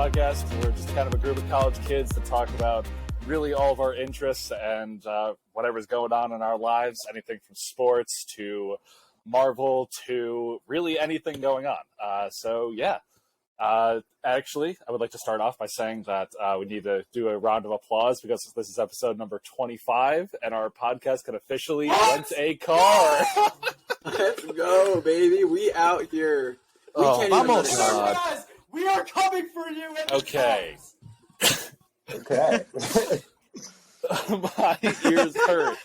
podcast. We're just kind of a group of college kids that talk about really all of our interests and whatever's going on in our lives, anything from sports to Marvel to really anything going on. Actually, I would like to start off by saying that we need to do a round of applause because this is episode number 25 and our podcast can officially rent a car. Let's go, baby. We out here. We can't even guys, we are coming for you. Okay. Okay. My ears hurt.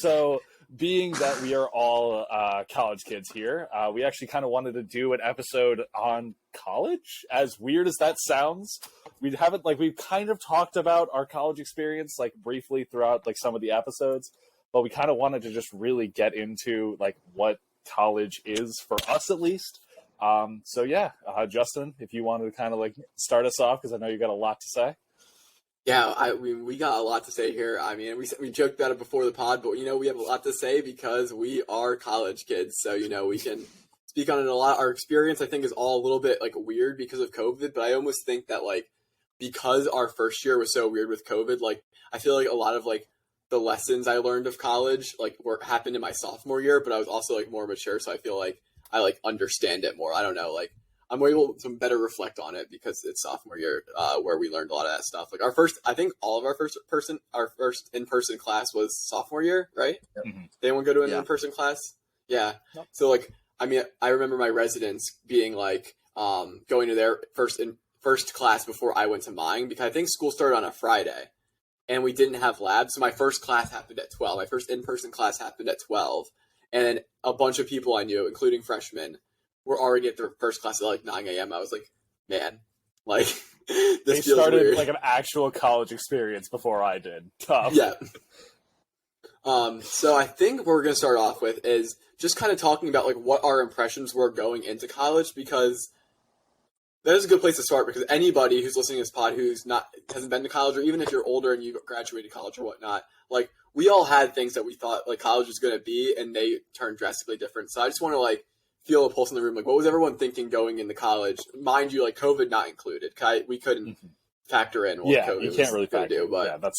So being that we are all college kids here, we actually kind of wanted to do an episode on college. As weird as that sounds, we've kind of talked about our college experience like briefly throughout like some of the episodes, but we kind of wanted to just really get into like what college is for us at least. Justin, if you wanted to kind of like start us off, because I know you got a lot to say. Yeah, we got a lot to say here. I mean, we joked about it before the pod, but we have a lot to say because we are college kids. So we can speak on it a lot. Our experience, I think, is all a little bit like weird because of COVID. But I almost think that like because our first year was so weird with COVID, like I feel like a lot of like the lessons I learned of college like happened in my sophomore year. But I was also like more mature, so I feel like I like understand it more. I don't know, like I'm able to better reflect on it because it's sophomore year where we learned a lot of that stuff. Like I think all of our first in-person class was sophomore year, right? Mm-hmm. Did anyone go to an in-person class? Yeah. Nope. So like, I mean, I remember my residents being like going to their first class before I went to mine because I think school started on a Friday and we didn't have labs. So my first class happened at 12. My first in-person class happened at 12. And then a bunch of people I knew, including freshmen, were already at their first class at like 9 a.m. I was like, man, like this feels started weird. Like an actual college experience before I did. Tough. Yeah. So I think what we're going to start off with is just kind of talking about like what our impressions were going into college, because that is a good place to start, because anybody who's listening to this pod hasn't been to college, or even if you're older and you graduated college or whatnot, like we all had things that we thought like college was going to be, and they turned drastically different. So I just want to like feel a pulse in the room. Like, what was everyone thinking going into college? Mind you, like COVID not included. We couldn't factor in what COVID you can't really going to do. But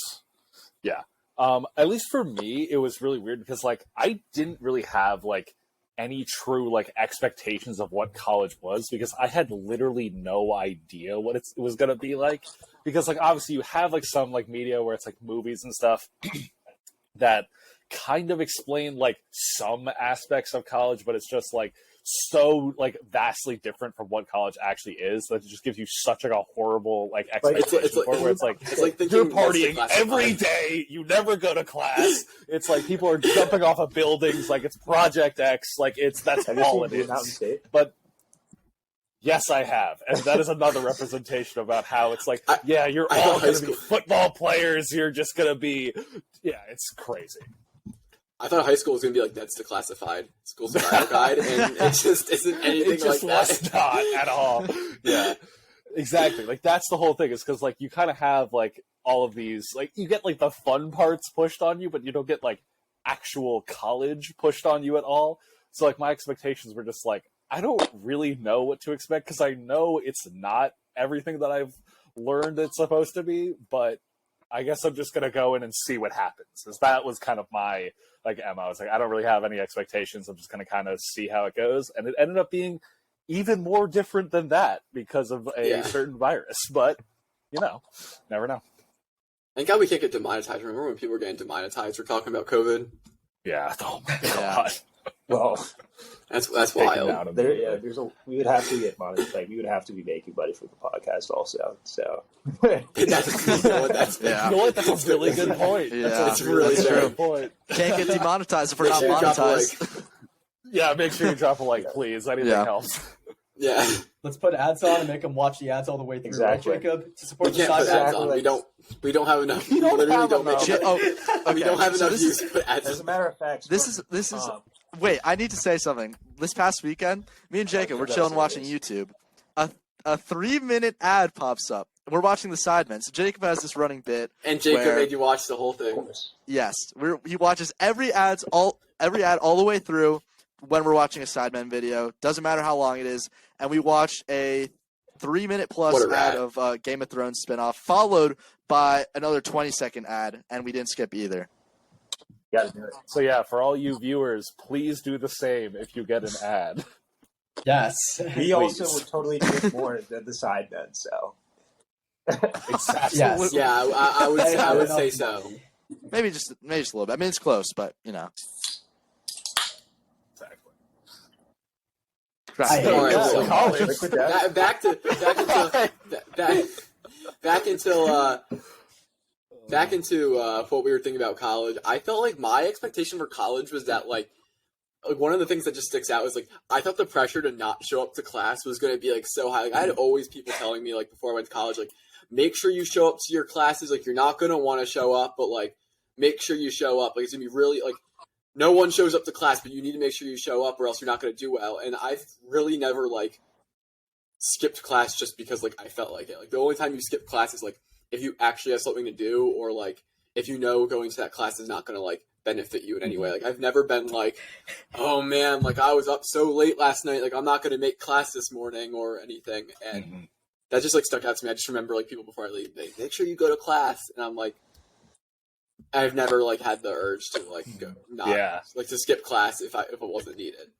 at least for me, it was really weird because like I didn't really have like any true like expectations of what college was, because I had literally no idea what it was going to be like. Because like obviously you have like some like media where it's like movies and stuff that kind of explain like some aspects of college, but it's just like so like vastly different from what college actually is that it just gives you such like a horrible like expectation where it's like you're partying every day, you never go to class, it's like people are jumping off of buildings, like it's Project X, like that's all it is. But yes, I have, and that is another representation about how it's like you're all going to be football players, you're just going to be it's crazy. I thought high school was going to be like That's Declassified, School Survival Guide, and it just isn't anything like that. It just was not at all. Yeah, exactly. Like, that's the whole thing, is because, like, you kind of have, like, all of these, like, you get, like, the fun parts pushed on you, but you don't get, like, actual college pushed on you at all. So, like, my expectations were just, like, I don't really know what to expect, because I know it's not everything that I've learned it's supposed to be, but I guess I'm just going to go in and see what happens. Because that was kind of my, like, MO. I was like, I don't really have any expectations. I'm just going to kind of see how it goes. And it ended up being even more different than that because of a certain virus. But, never know. Thank God we can't get demonetized. Remember when people were getting demonetized for talking about COVID? Yeah. Oh, my God. Well, that's wild. We would have to get monetized. Like, we would have to be making money for the podcast also. So that's a really good point. Yeah, that's a really good point. Can't get demonetized if we're not monetized. Yeah, make sure you drop a like, please. Anything helps. Yeah. Let's put ads on and make them watch the ads all the way through. Exactly. Right, Jacob? To support we can't put ads on. We don't have enough. We don't have enough views to put ads. As a matter of fact, this is. Wait, I need to say something. This past weekend, me and Jacob were chilling watching YouTube. A 3-minute ad pops up. We're watching the Sidemen. So Jacob has this running bit. And Jacob made you watch the whole thing. Yes, he watches every ad all the way through when we're watching a Sidemen video. Doesn't matter how long it is. And we watched a 3-minute What plus a ad rat. of Game of Thrones spinoff, followed by another 20-second ad, and we didn't skip either. Gotta do it. So yeah, for all you viewers, please do the same if you get an ad. Yes. We also Please. would totally do it more than the Sidemen, so. Exactly. Yes. Yeah, I would say so. Maybe just a little bit. I mean, it's close, but Exactly. Right. I hate All right, that. so College. Liquid death. Back into what we were thinking about college. I felt like my expectation for college was that like one of the things that just sticks out is like I thought the pressure to not show up to class was going to be like so high. Like I had always people telling me like before I went to college, like make sure you show up to your classes. Like you're not going to want to show up, but like make sure you show up. Like it's gonna be really like no one shows up to class, but you need to make sure you show up or else you're not going to do well. And I've really never like skipped class just because like I felt like it. Like the only time you skip class is like if you actually have something to do or like if you know going to that class is not going to like benefit you in any way. Like I've never been like, oh man, like I was up so late last night, like I'm not going to make class this morning or anything. And that just like stuck out to me. I just remember like people before I leave, they make sure you go to class, and I'm like, I've never like had the urge to like go not like to skip class if it wasn't needed.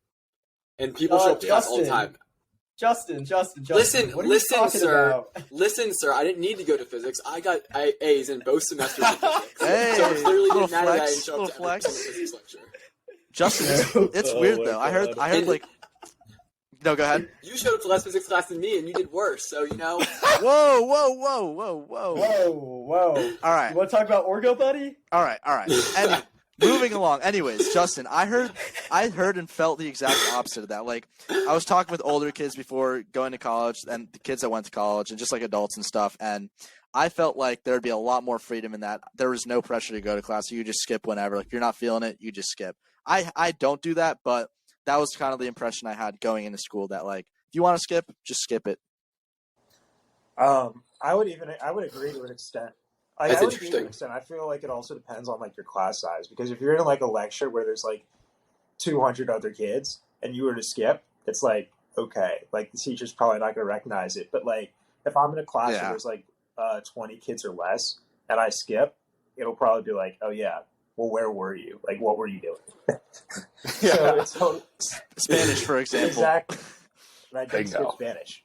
And people show up to class all the time. Justin. Listen, what are you talking sir. about? Listen, sir. I didn't need to go to physics. I got A's in both semesters of physics. Hey, so I clearly little didn't matter that I flex, didn't show up little to every flex. single physics lecture. Justin, it's Oh weird my though. I God. heard like. No, go ahead. You showed up to less physics class than me, and you did worse. So you know. Whoa. Whoa. All right. You want to talk about Orgo, buddy? All right. And moving along. Anyways, Justin, I heard and felt the exact opposite of that. Like, I was talking with older kids before going to college, and the kids that went to college, and just like adults and stuff, and I felt like there'd be a lot more freedom in that. There was no pressure to go to class, so you just skip whenever. Like, if you're not feeling it, you just skip. I don't do that, but that was kind of the impression I had going into school. That like, if you want to skip, just skip it. I would agree to an extent. Like, That's I would agree to interesting. an extent. I feel like it also depends on like your class size, because if you're in like a lecture where there's like 200 other kids and you were to skip, it's like okay, like the teacher's probably not going to recognize it. But like if I'm in a class where there's like 20 kids or less and I skip, it'll probably be like, oh yeah, well where were you? Like what were you doing? So it's Spanish, for example. exactly. And I did skip Bingo. Spanish.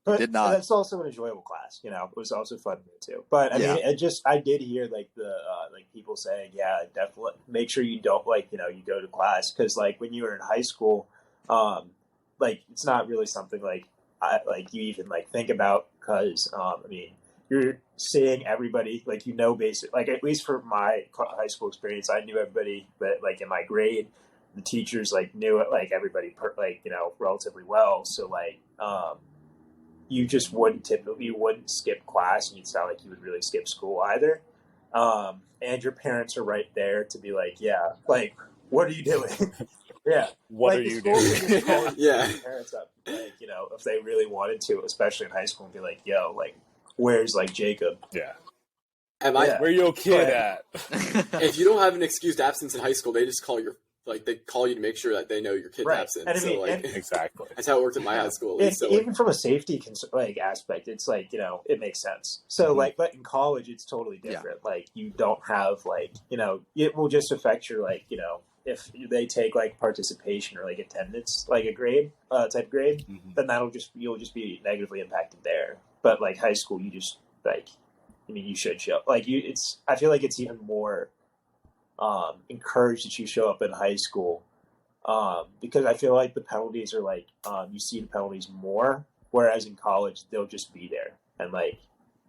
But Did not. that's also an enjoyable class, you know. It was also fun to me too. But I mean, I did hear like the like people saying, yeah, definitely make sure you don't like you go to class, because like when you were in high school, like it's not really something like you even like think about, because I mean you're seeing everybody like basic, like at least for my high school experience, I knew everybody, but like in my grade, the teachers like knew it like everybody relatively well, so like you just wouldn't skip class, and it's not like you would really skip school either. And your parents are right there to be like, yeah, like, what are you doing? Yeah. What like, are the you school doing? would just call Yeah. your parents up, like, if they really wanted to, especially in high school, and be like, yo, like, where's like Jacob? Yeah. Am Yeah. Where your kid at? If you don't have an excused absence in high school, they just call they call you to make sure that they know your kid's Right. absent. And I So mean, like Exactly. that's how it worked at my high school. At And least. So like, even from a safety aspect, it's like it makes sense. So like, but in college, it's totally different. Like you don't have like it will just affect your like if they take like participation or like attendance like a grade type grade, then you'll just be negatively impacted there. But like high school, you just like you should show like I feel like it's even more encouraged that you show up in high school. Because I feel like the penalties are like you see the penalties more, whereas in college they'll just be there, and like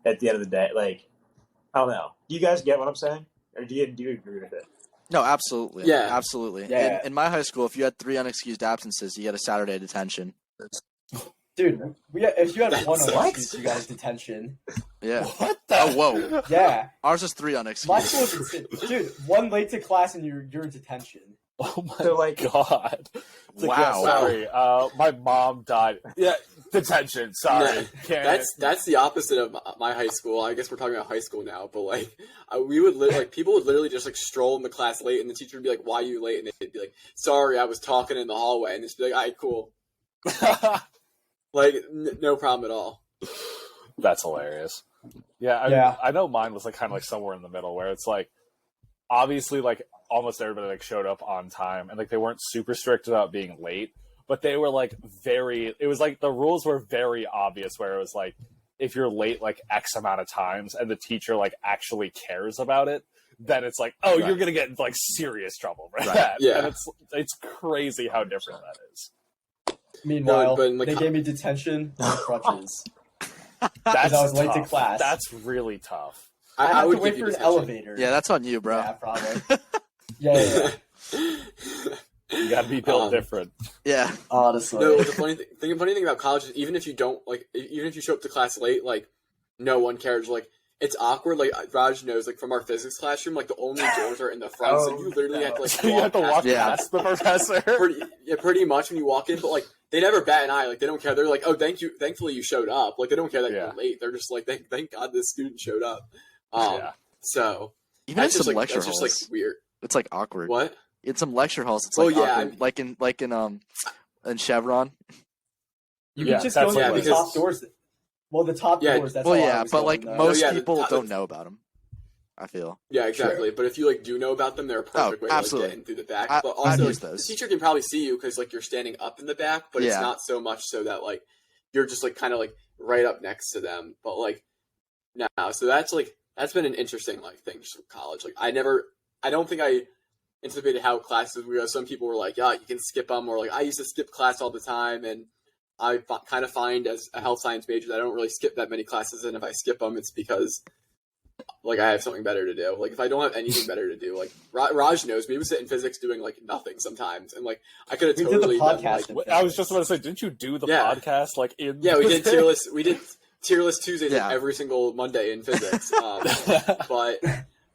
at the end of the day, like I don't know. Do you guys get what I'm saying, or do you agree with it? No, absolutely. Yeah. Absolutely. Yeah. In my high school, if you had 3 unexcused absences, you get a Saturday detention. Dude, if you had one What? excuse, you got detention. Yeah. What the? Oh, whoa. Yeah. Ours is 3 My unexcused. school is insane. Dude, one late to class and you're in detention. Oh my So like god. It's like, Wow. yeah, sorry. My mom died. Yeah, detention. Sorry. Can't. that's the opposite of my high school. I guess we're talking about high school now, but like we would people would literally just like stroll in the class late, and the teacher would be like, "Why are you late?" And they'd be like, "Sorry, I was talking in the hallway," and just be like, "All right, cool." Like no problem at all. That's hilarious. Yeah, Yeah. I know mine was like kind of like somewhere in the middle where it's like obviously like almost everybody like showed up on time and like they weren't super strict about being late, but they were like it was like the rules were very obvious where it was like if you're late like X amount of times and the teacher like actually cares about it, then it's like, oh, Right. you're gonna get in like serious trouble for Right. that. Yeah. And it's crazy how different that is. Meanwhile, but in the they gave me detention on crutches. That's I was late to tough. class. That's really tough. I had to would wait give you for an detention. elevator. Yeah, that's on you, bro. Yeah, probably. yeah. You gotta be built different. Yeah. Honestly. No, the funny thing about college is even if you don't like, even if you show up to class late, like no one cares. Like it's awkward. Like Raj knows, like from our physics classroom, like the only doors are in the front, so you literally have to like So you have to walk Yeah. past the professor. pretty much when you walk in. But like they never bat an eye. Like they don't care. They're like, oh, thankfully you showed up. Like they don't care that Yeah. you're late. They're just like, thank God this student showed up. Yeah. So Even in that's just some like lecture that's halls, just like weird. it's like awkward. What? In some lecture halls, it's Well, like yeah, awkward. like in Chevron. You Yeah, can just go that's into like- the top doors. Well, the top Yeah. doors. That's Well, all I yeah, was but going, like though. most yeah, the people top- don't know about them. I feel. Yeah, exactly. But if you like do know about them, they're a perfect way to like, absolutely. get in through the back. I've But also, used like, the those. teacher can probably see you because like you're standing up in the back, but it's Yeah. not so much so that like you're just like kind of like right up next to them. But like now, so that's been an interesting like thing just from college. Like I don't think I anticipated how classes would go. Some people were like, yeah, you can skip them, or like I used to skip class all the time, and I kind of find as a health science major that I don't really skip that many classes, and if I skip them, it's because like I have something better to do. Like if I don't have anything better to do, like Raj knows, we would sit in physics doing like nothing sometimes, and like I could have We did the totally been, podcast like, in I was just about to say, didn't you do the Yeah. podcast like in? yeah, we did tier list Tuesdays Yeah. like, every single Monday in physics. But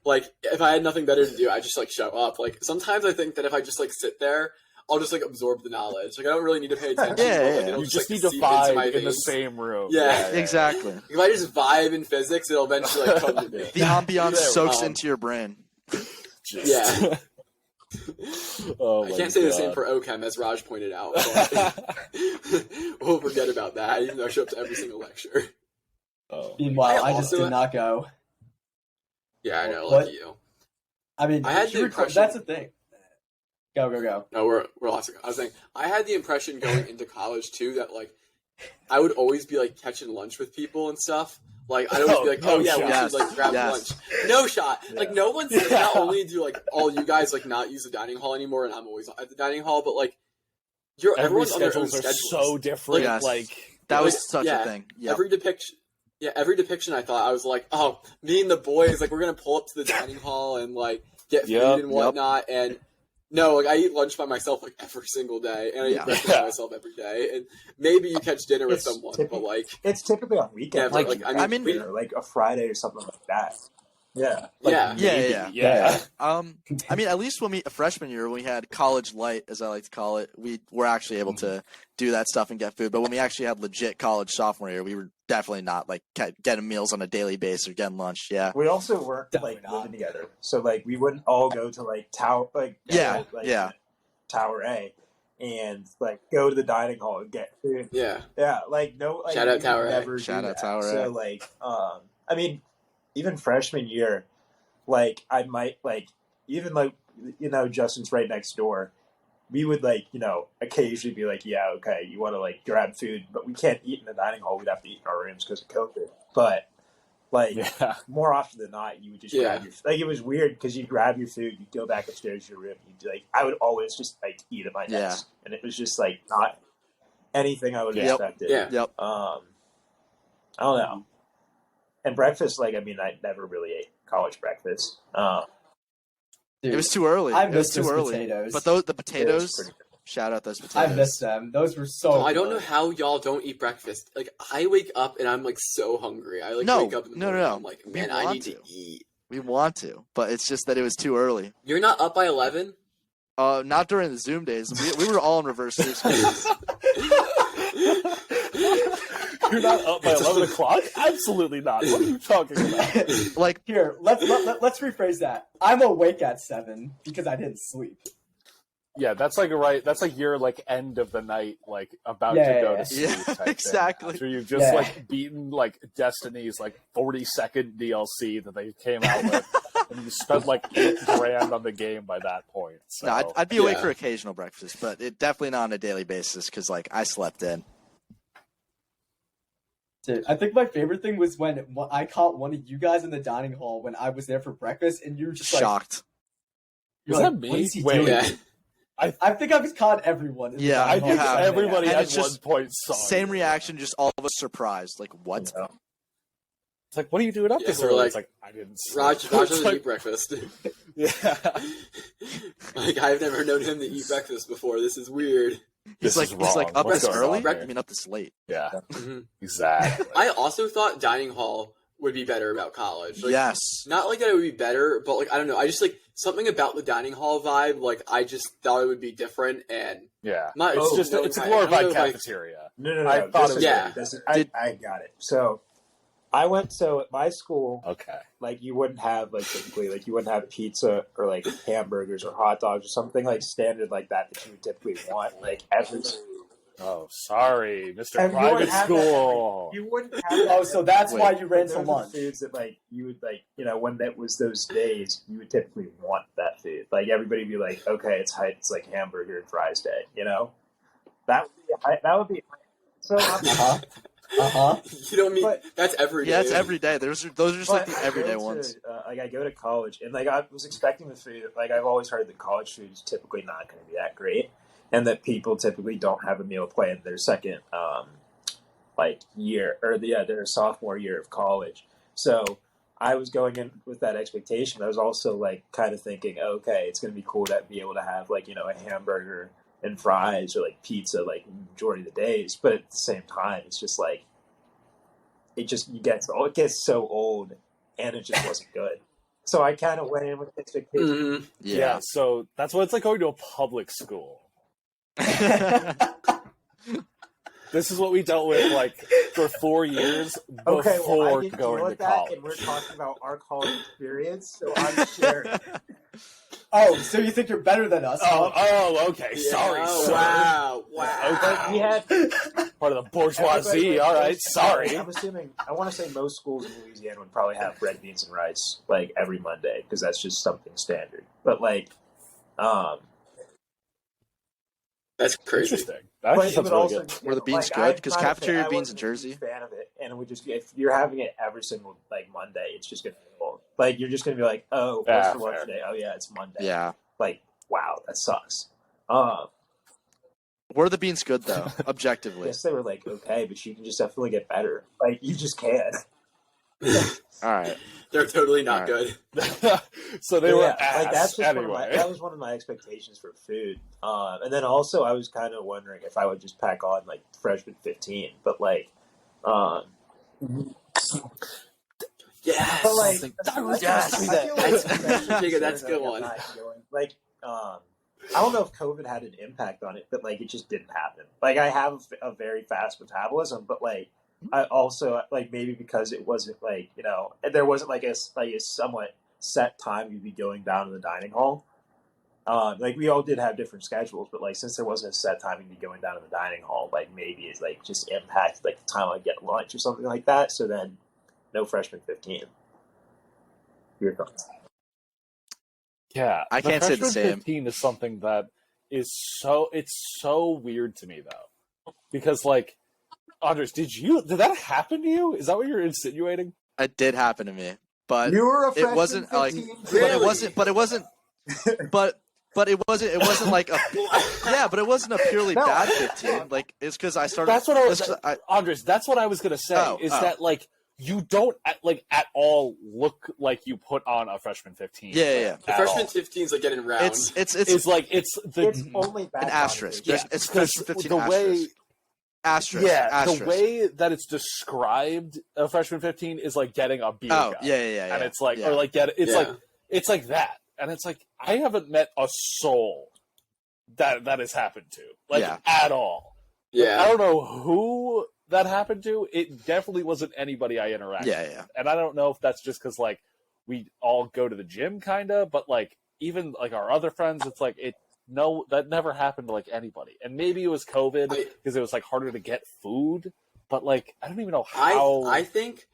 like if I had nothing better to do, I just like show up. Like sometimes I think that if I just like sit there, I'll just like absorb the knowledge. Like I don't really need to pay attention. Yeah, to it. yeah. Like, it'll You just like, need to seep into my vibe in the veins. same room. Yeah. Exactly. If I just vibe in physics, it'll eventually like come to me. The ambiance soaks Um, into your brain. Just- Yeah. Oh I my can't say the same God. for OChem, as Raj pointed out. But we'll forget about that, even though I show up to every single lecture. Oh. Meanwhile, I I just also- did not go. Yeah, I know, What? like you. I mean, I had the impression- that's the thing. Go. No, we're lost. I was saying, I had the impression going into college too that like I would always be like catching lunch with people and stuff. Like I'd always be like, Oh, oh yeah, no we shot. should like grab Yes. lunch. No shot. Like Yeah. no one's not only do like all you guys like not use the dining hall anymore, and I'm always at the dining hall, but like Every everyone's on their own schedules are schedules. so different. Yes. Like That was like, such yeah, a thing. Yep. Every depiction I thought I was like, oh, me and the boys, like we're gonna pull up to the dining hall and like get food Yep, and whatnot. And no, like I eat lunch by myself like every single day, and I Yeah. eat breakfast by myself every day. And maybe you catch dinner with It's someone, typical. but like It's typically on weekends. Yeah, but, like, I mean, or like a Friday or something like that. Yeah. Like, yeah, Yeah. yeah. I mean, at least when freshman year, when we had college light, as I like to call it, we were actually able to do that stuff and get food. But when we actually had legit college sophomore year, we were definitely not like getting meals on a daily basis or getting lunch. Yeah. We also weren't Definitely like not. living together, so like we wouldn't all go to like Tower, like Yeah, like, yeah. Tower A, and like go to the dining hall and get food. yeah. Yeah, like no, like, Shout out we would Tower A. never do Shout out that. Tower A. So like, I mean, even freshman year, like I might like even like Justin's right next door. We would like occasionally be like, yeah, okay, you want to like grab food, but we can't eat in the dining hall. We'd have to eat in our rooms because of COVID. But like Yeah. more often than not, you would just Yeah. grab your like it was weird because you grab your food, you go back upstairs to your room, you'd like I would always just like eat at my desk, and it was just like not anything I would have Yep. expected. Yeah. Yep. I don't know. And breakfast, like I mean, I never really ate college breakfast. Dude, It was too early. I It was missed too those early. potatoes. But the It was potatoes. pretty- Shout out those I potatoes. missed them. Those were so. Oh, I don't know good. how y'all don't eat breakfast. Like I wake up and I'm like so hungry. I like No, wake up in the no, morning. no. I'm like, We man, I want need to to. eat. We want to, but it's just that it was too early. You're not up by 11. Not during the Zoom days. We were all in reverse Zoom days. You're not up by 11 o'clock? Absolutely not. What are you talking about? Like, Here, let's rephrase that. I'm awake at 7 because I didn't sleep. Yeah, that's like that's like your like end of the night, like about Yeah, to go yeah, to sleep. yeah. type Exactly. Thing. After you've just Yeah. like beaten like Destiny's like 40-second DLC that they came out with, and you spent like $8,000 on the game by that point. So. No, I'd be awake Yeah. for occasional breakfast, but it definitely not on a daily basis because like I slept in. Dude, I think my favorite thing was when I caught one of you guys in the dining hall when I was there for breakfast, and you were just like, Shocked. you're Was like, that me? what is he Wait, doing? Yeah. I think I've caught everyone. In the Yeah, I dining think hall. have. everybody And at it's one just point saw Same you. reaction, just all of us surprised. Like what? Yeah. It's like, what are you doing up Yeah, this we're early? like, It's like, I didn't see. Raj It's doesn't like- eat breakfast. Yeah. Like I've never known him to eat breakfast before. This is weird. This is He's like wrong. up What's this going early? on here? I mean up this late. Yeah, Mhm. exactly. I also thought dining hall would be better about college. Like, Yes. Not like that it would be better, but like I don't know. I just like something about the dining hall vibe. Like I just thought it would be different, and Yeah, My- it's oh, just no, it's a my- glorified I don't know if I- cafeteria. No. I thought it was- Yeah. I got it. So I went. So at my school, Okay. like you wouldn't have like typically like you wouldn't have pizza or like hamburgers or hot dogs or something like standard like that you would typically want like every. Oh, sorry, Mr. And you wouldn't Private have that, School. You wouldn't have Oh, so that's Wait. why you ran those to are lunch. foods that like you would like when that was those days you would typically want that food. Like everybody would be like, okay, it's like hamburger and fries day. That would be so. Uh-huh. Uh-huh. you know what I mean? But- That's every day. Yeah, it's every day. Those are just like the But everyday I go ones. to, like I go to college, and like I was expecting the food. Like I've always heard that college food is typically not going to be that great, and that people typically don't have a meal plan their second year or their sophomore year of college. So I was going in with that expectation. I was also like kind of thinking, okay, it's going to be cool to be able to have like a hamburger and fries or like pizza like majority of the days, but at the same time, it's just like it gets so old, and it just wasn't good. So I kind of went in with expectations. Mhm. Yeah. So that's what it's like going to a public school. This is what we dealt with like for 4 years before Okay, well, I didn't deal going to with that, college. and we're talking about our college experience, so I'm sharing. Oh, so you think you're better than us? Oh, okay. Yeah. Sorry, Oh, sir. wow. Wow. But we had Part of the bourgeoisie. All right, sorry. I'm assuming. I want to say most schools in Louisiana would probably have red beans and rice like every Monday because that's just something standard. But like, That's crazy. Interesting. That actually sounds really good. Were the beans like, good? 'Cause I'm trying to cafeteria say, I beans in wasn't a Jersey? huge fan of it, and we just if you're having it every single like Monday, it's just gonna be old. Like you're just gonna be like, oh, what's Yeah, for lunch fair. today? Oh yeah, it's Monday. Yeah. Like wow, that sucks. Were the beans good though? Objectively. Yes, they were like okay, but you can just definitely get better. Like you just can. All right. They're totally not All right. good. So they were Yeah, ass like that's just anyway. that was one of my expectations for food. And then also I was kind of wondering if I would just pack on like freshman 15, but like, Yes. but like, I was Yes. gonna say I that. feel like Jacob, that's a good I'm one. not going- Like, I don't know if COVID had an impact on it, but like it just didn't happen. Like I have a very fast metabolism, but like I also like maybe because it wasn't like there wasn't like a somewhat set time you'd be going down to the dining hall. Like we all did have different schedules, but like since there wasn't a set time you'd be going down to the dining hall, like maybe it's like just impacted like the time I get lunch or something like that. So then no freshman 15. Your thoughts? Yeah, I can't say the freshman same. 15 is something that is so weird to me though, because like, Andres, did that happen to you? Is that what you're insinuating? It did happen to me, but You were a it freshman wasn't like, 15? but it wasn't, it wasn't like a, yeah, but it wasn't a purely No. bad 15. Like it's because I started. That's what I was, it's 'cause Andres. That's what I was gonna say. Oh, is oh. that like you don't like at all look like you put on a freshman 15? Yeah. The at freshman all. 15 is like getting round. It's like it's the It's only bad an asterisk. yeah, It's because freshman 15 the way. asterisk. Asterisk. Yeah, asterisk. the way that it's described, a freshman 15 is like getting a beer Oh gut. yeah. And it's like, yeah. or like it's Yeah. like it's like that, and it's like I haven't met a soul that has happened to, like Yeah. at all. I yeah. don't know who that happened to. It definitely wasn't anybody I interacted with, Yeah. and I don't know if that's just because like we all go to the gym, kind of, but like even like our other friends, it's like it no, that never happened to like anybody. And maybe it was COVID because it was like harder to get food. But like, I don't even know how. I think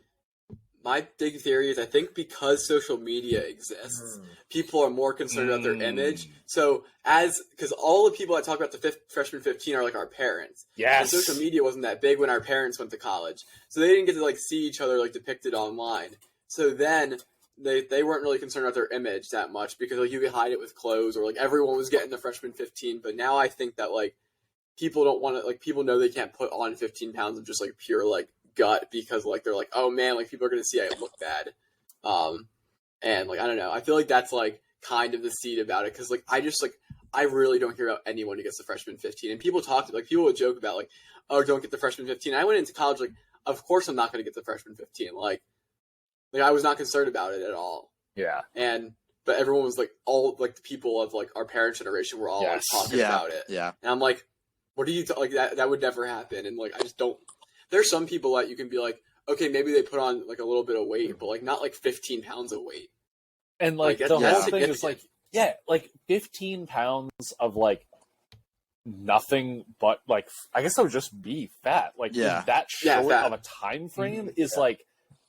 my big theory is I think because social media exists, people are more concerned about their image. So because all the people that talk about the freshman 15 are like our parents. Yes. And social media wasn't that big when our parents went to college, so they didn't get to like see each other like depicted online. So then they weren't really concerned about their image that much because like you could hide it with clothes or like everyone was getting the freshman 15. But now I think that like people don't want to, like, people know they can't put on 15 pounds of just like pure like gut because like they're like, oh man, like people are gonna see I look bad. And like I don't know, I feel like that's like kind of the seed about it because like I really don't hear about anyone who gets the freshman 15. And people would joke about like, oh, don't get the freshman 15. I went into college like, of course I'm not gonna get the freshman 15. Like I was not concerned about it at all. Yeah. But everyone was like, all like the people of like our parents' generation were all like talking about it. Yeah. And I'm like, what do you like that would never happen? And like I just don't. There's some people that you can be like, okay, maybe they put on like a little bit of weight, but like not like 15 pounds of weight. And like the whole thing is like, like 15 pounds of like nothing but like, I guess that would just be fat. Like in that short of a time frame is like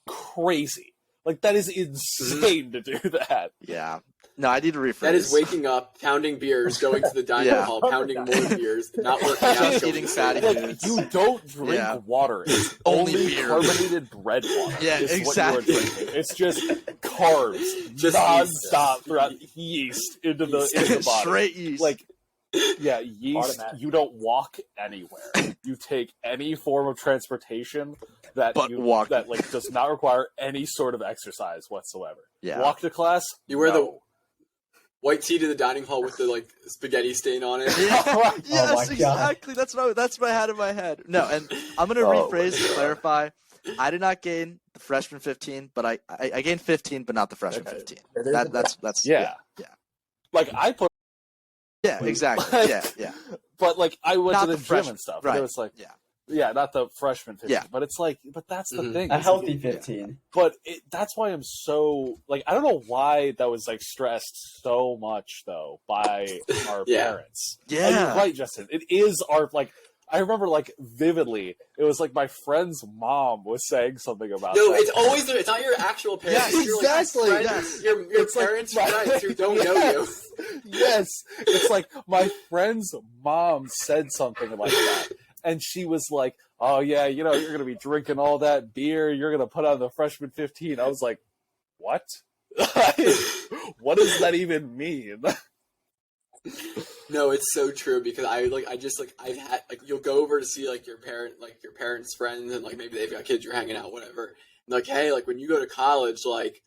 crazy. Like that is insane to do that. Yeah. No, I need to rephrase. That is waking up, pounding beers, going to the dining hall, pounding more beers, not working out, eating fatty foods. You don't drink water. It's only beer. Carbonated bread water. Yeah, exactly. What you are drinking. It's just carbs, just nonstop throughout yeast into the body. Straight yeast. Like, yeah, yeast. You don't walk anywhere. You take any form of transportation that like does not require any sort of exercise whatsoever. Yeah. Walk to class. You wear the white tee to the dining hall with the like spaghetti stain on it. Yeah. Yes, exactly. That's what I had in my head. No, and I'm gonna rephrase and clarify. I did not gain the freshman 15, but I gained 15, but not the freshman 15. That's yeah. Like I put. Yeah, exactly. Like, yeah. But like I went not to the gym and stuff. Right. And it was like not the freshman 15. Yeah. But it's like, that's the thing. A healthy 15. But that's why I'm so like, I don't know why that was like stressed so much though by our parents. Yeah. You're right, Justin. It is our like. I remember like vividly. It was like my friend's mom was saying something about. No, that. it's always it's not your actual parents. Yes, exactly. Like your parents' friends who don't know you. Yes, it's like my friend's mom said something like that, and she was like, "Oh yeah, you're gonna be drinking all that beer. You're gonna put on the freshman 15." I was like, "What? What does that even mean?" No, it's so true because I've had like you'll go over to see like your parents' friends and like maybe they've got kids you're hanging out whatever. And like, hey, like when you go to college, like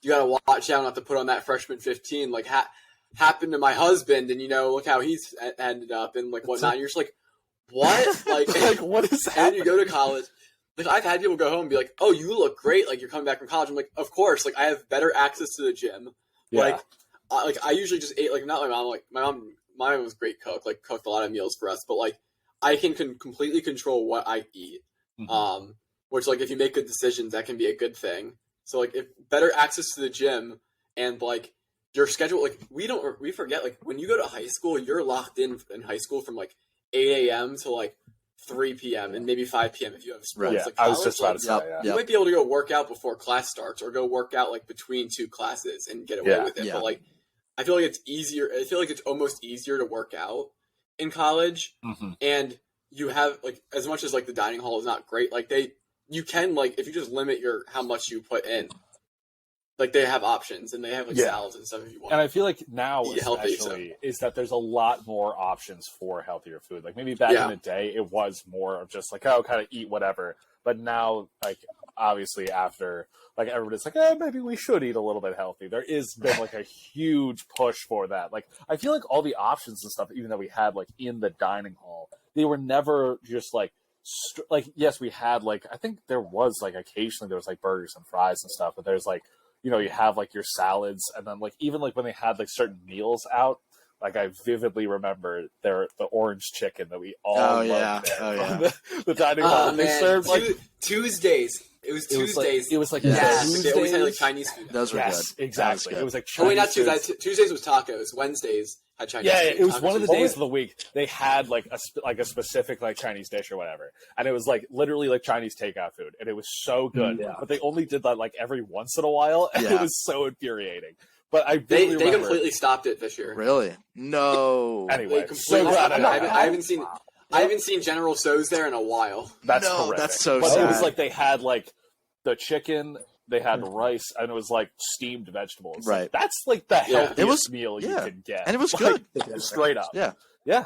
you gotta watch out not to put on that freshman 15. Like happened to my husband, and look how he's ended up and like whatnot. You're just like, what? Like, like what is happening? And you go to college. Like I've had people go home and be like, oh, you look great. Like you're coming back from college. I'm like, of course. Like I have better access to the gym. Yeah. Like I usually just ate like not my mom. Like my mom was a great cook. Like cooked a lot of meals for us. But like I can completely control what I eat. Mm-hmm. Which like if you make good decisions, that can be a good thing. So like if better access to the gym and like your schedule, like we forget like when you go to high school, you're locked in high school from like 8 a.m. to like 3 p.m. and maybe 5 p.m. if you have sports. Yeah, like I was just about to say, you might be able to go work out before class starts or go work out like between two classes and get away with it. Yeah. But like, I feel like it's easier. I feel like it's almost easier to work out in college. Mm-hmm. And you have like, as much as like the dining hall is not great, like you can like, if you just limit how much you put in, like they have options and they have like salads and stuff if you want. And I feel like now especially is that there's a lot more options for healthier food. Like maybe back in the day it was more of just like, oh, kind of eat whatever. But now like obviously after like everybody's like, maybe we should eat a little bit healthy. There is been like a huge push for that. Like I feel like all the options and stuff, even that we had like in the dining hall, they were never just like like yes, we had like I think there was like occasionally there was like burgers and fries and stuff, but there's like you have like your salads and then like even like when they had like certain meals out, like I vividly remember the orange chicken that we all loved there. The dining hall. They served like Tuesdays. It was Tuesdays. It was like Yes. Tuesdays. They always had like Chinese food. Those were Yes, good. exactly. That was It was like Oh wait, not Chinese Tuesdays. Tuesdays was tacos. Wednesdays had Chinese Yeah, food. it was Tacos one of the was- days of the week they had like a specific like Chinese dish or whatever, and it was like literally like Chinese takeout food, and it was so good. Yeah. But they only did that like every once in a while, and it Yeah. was so infuriating. But I They really they remember. completely stopped it this year. Really? No. Anyway, They so completely glad stopped it. I haven't seen I haven't seen General So's there in a while. That's No, horrific. that's so but it was sad. like they had like the chicken, they had rice, and it was like steamed vegetables. Right. Like, that's like the healthiest It was- meal you yeah. could get, And it was Like, good. straight up. Yeah. Yeah.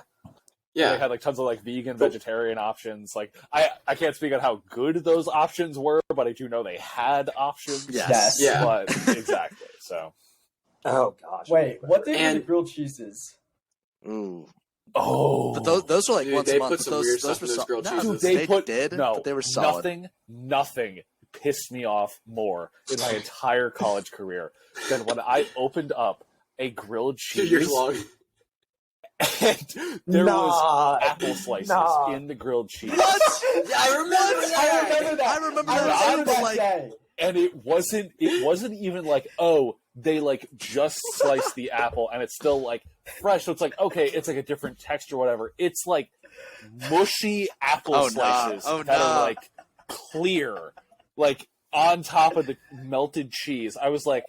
They Yeah. had like tons of like vegan, vegetarian options. Like I can't speak on how good those options were, but I do know they had options. Yes. Yeah. But exactly. So. Oh gosh. Wait, what did And- the grilled cheeses? Ooh. Oh. But those were like Dude, once they a month. put but some those, weird those stuff were in those so- grilled no, cheeses. Dude, they did, but they were solid. Nothing pissed me off more in my entire college career than when I opened up a grilled 2 cheese years long. and there was apple slices in the grilled cheese. I remember I remember that. I remember I that. remember that Like- day. And it wasn't even like, oh, they like just sliced the apple and it's still like fresh. So it's like, okay, it's like a different texture, whatever. It's like mushy apple Oh, nah. slices Oh, that nah. are like clear, like on top of the melted cheese. I was like,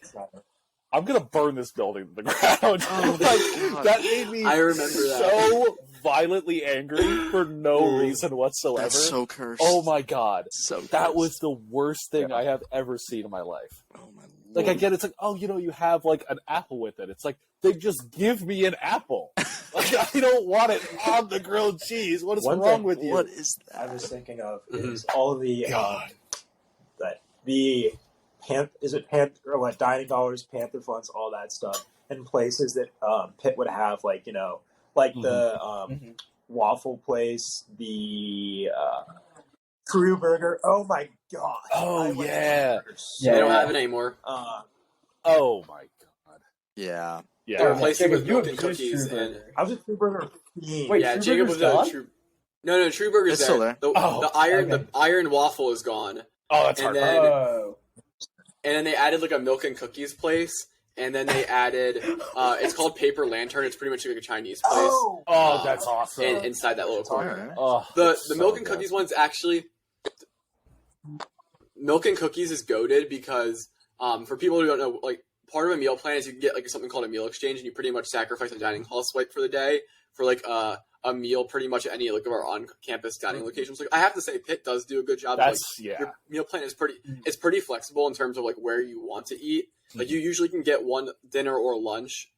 I'm gonna burn this building to the ground. Oh, Like, God. that made me I remember that. so violently angry for no reason whatsoever. That's so cursed. Oh my god. So That cursed. was the worst thing I have ever seen in my life. Oh my Like, I Lord. get it's like, oh, you have like an apple with it. It's like, they just give me an apple. Like, I don't want it on the grilled cheese. What is One wrong thing- with you? What is I that? was thinking of Mhm. is all of the God. the Panther or what dining dollars, Panther funds, all that stuff, and places that Pitt would have like like the Mhm. waffle place, the Crew Burger. Oh my god! Oh, I went to yeah. Crew Burger so They don't Yeah. have it anymore. Oh my god. Yeah. Yeah. They're replacing it Jacob, with you milk and abused cookies True and Burger. I was a Crew Burger fiend. Wait, yeah, True Jacob was Burger's a gone? true. No, True Burger's It's there. still there. The, Oh, the iron okay. the iron waffle is gone, Oh, that's And hard. then- Oh. and then they added like a milk and cookies place, and then they added it's called Paper Lantern. It's pretty much like a Chinese place Oh, that's awesome. inside that little corner. Alright. Oh, The it's so milk and good. cookies one's actually milk and cookies is goated because for people who don't know, like part of a meal plan is you can get like something called a meal exchange, and you pretty much sacrifice a dining hall swipe for the day for like a meal pretty much at any like of our on campus dining locations. Like I have to say, Pitt does do a good job. That's Like, yeah. your meal plan is pretty flexible in terms of like where you want to eat. Like you usually can get one dinner or lunch,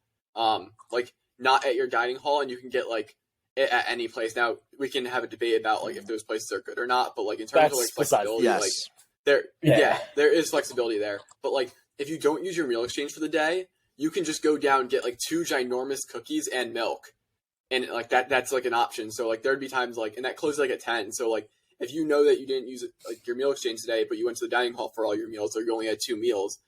like not at your dining hall, and you can get like it at any place. Now we can have a debate about like if those places are good or not, but like in terms That's of like besides- flexibility, Yes. like there, Yeah. there is flexibility there. But like if you don't use your meal exchange for the day, you can just go down and get like 2 ginormous cookies and milk, and like that's like an option. So like there'd be times like, and that closes like at 10. So like if you know that you didn't use like your meal exchange today, but you went to the dining hall for all your meals, or you only had 2 meals,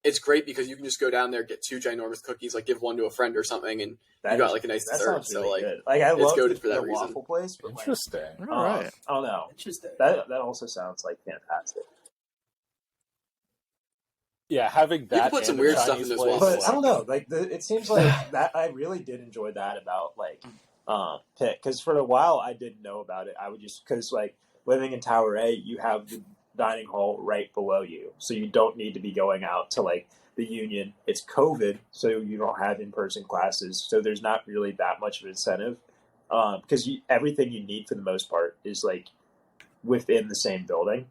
it's great because you can just go down there, get 2 ginormous cookies, like give one to a friend or something, and you got like a nice that dessert. sounds So really like good. Like I it's love goated for that the reason. waffle place, but like, Interesting. All right. I don't know. Interesting. That also sounds like fantastic. Yeah, having that. can put and some the weird stuff Chinese in those place, waffles. But I don't know. Like it seems like that. I really did enjoy that about like Pitt, because for a while I didn't know about it. I would just because like living in Tower A, you have the dining hall right below you, so you don't need to be going out to like the Union. It's COVID, so you don't have in-person classes, so there's not really that much of an incentive because everything you need for the most part is like within the same building.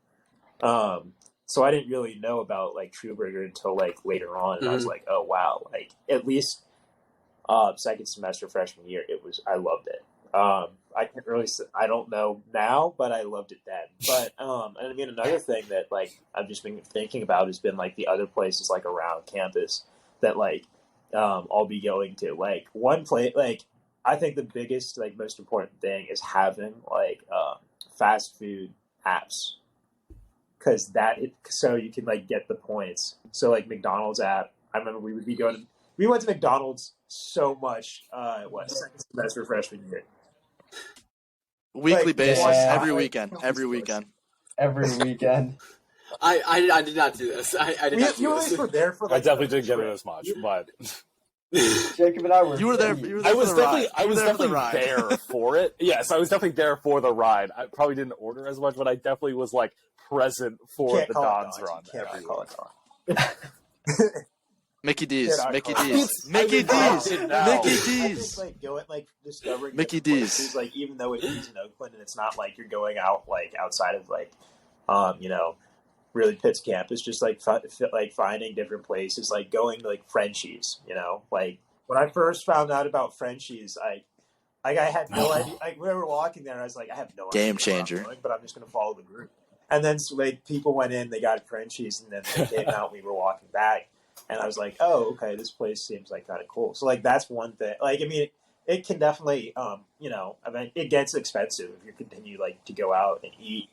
So I didn't really know about like True Burger until like later on, and I was like, oh wow, like at least second semester freshman year, I loved it. I can't really I don't know now, but I loved it then. But and I mean another thing that like I've just been thinking about has been like the other places like around campus that like I'll be going to. Like one place, like I think the biggest like most important thing is having like fast food apps. Because so you can like get the points. So like McDonald's app, I remember we went to McDonald's so much. Second semester freshman year. Weekly Like, basis, yeah. every Like, weekend, every weekend. Every weekend. I did not do this. I did not You do at least this. were there for. I Like, definitely the didn't get it trip. as much, but Jacob and I were. You were there. You were there I was for the definitely, ride. I You were was there for the definitely ride. there for it. Yes, I was definitely there for the ride. I probably didn't order as much, but I definitely was like present for Can't the call it Don's Don's. run. You can't there. call it Don's. Mickey D's. Get out, Mickey Carl. D's. Mickey I mean, D's. it now. Mickey I think D's. like going like discovering Mickey different D's. places, like even though it is in Oakland and it's not like you're going out like outside of like really Pitt's campus, just like like finding different places, like going to like Frenchies, like when I first found out about Frenchies, I had no idea. Like we were walking there and I was like, I have no idea Game where changer. I'm going, but I'm just gonna follow the group. And then so, like people went in, they got Frenchies, and then they came out. We were walking back. And I was like, oh, okay, this place seems like kind of cool. So, like, that's one thing. Like, I mean, it can definitely, I mean, it gets expensive if you continue, like, to go out and eat.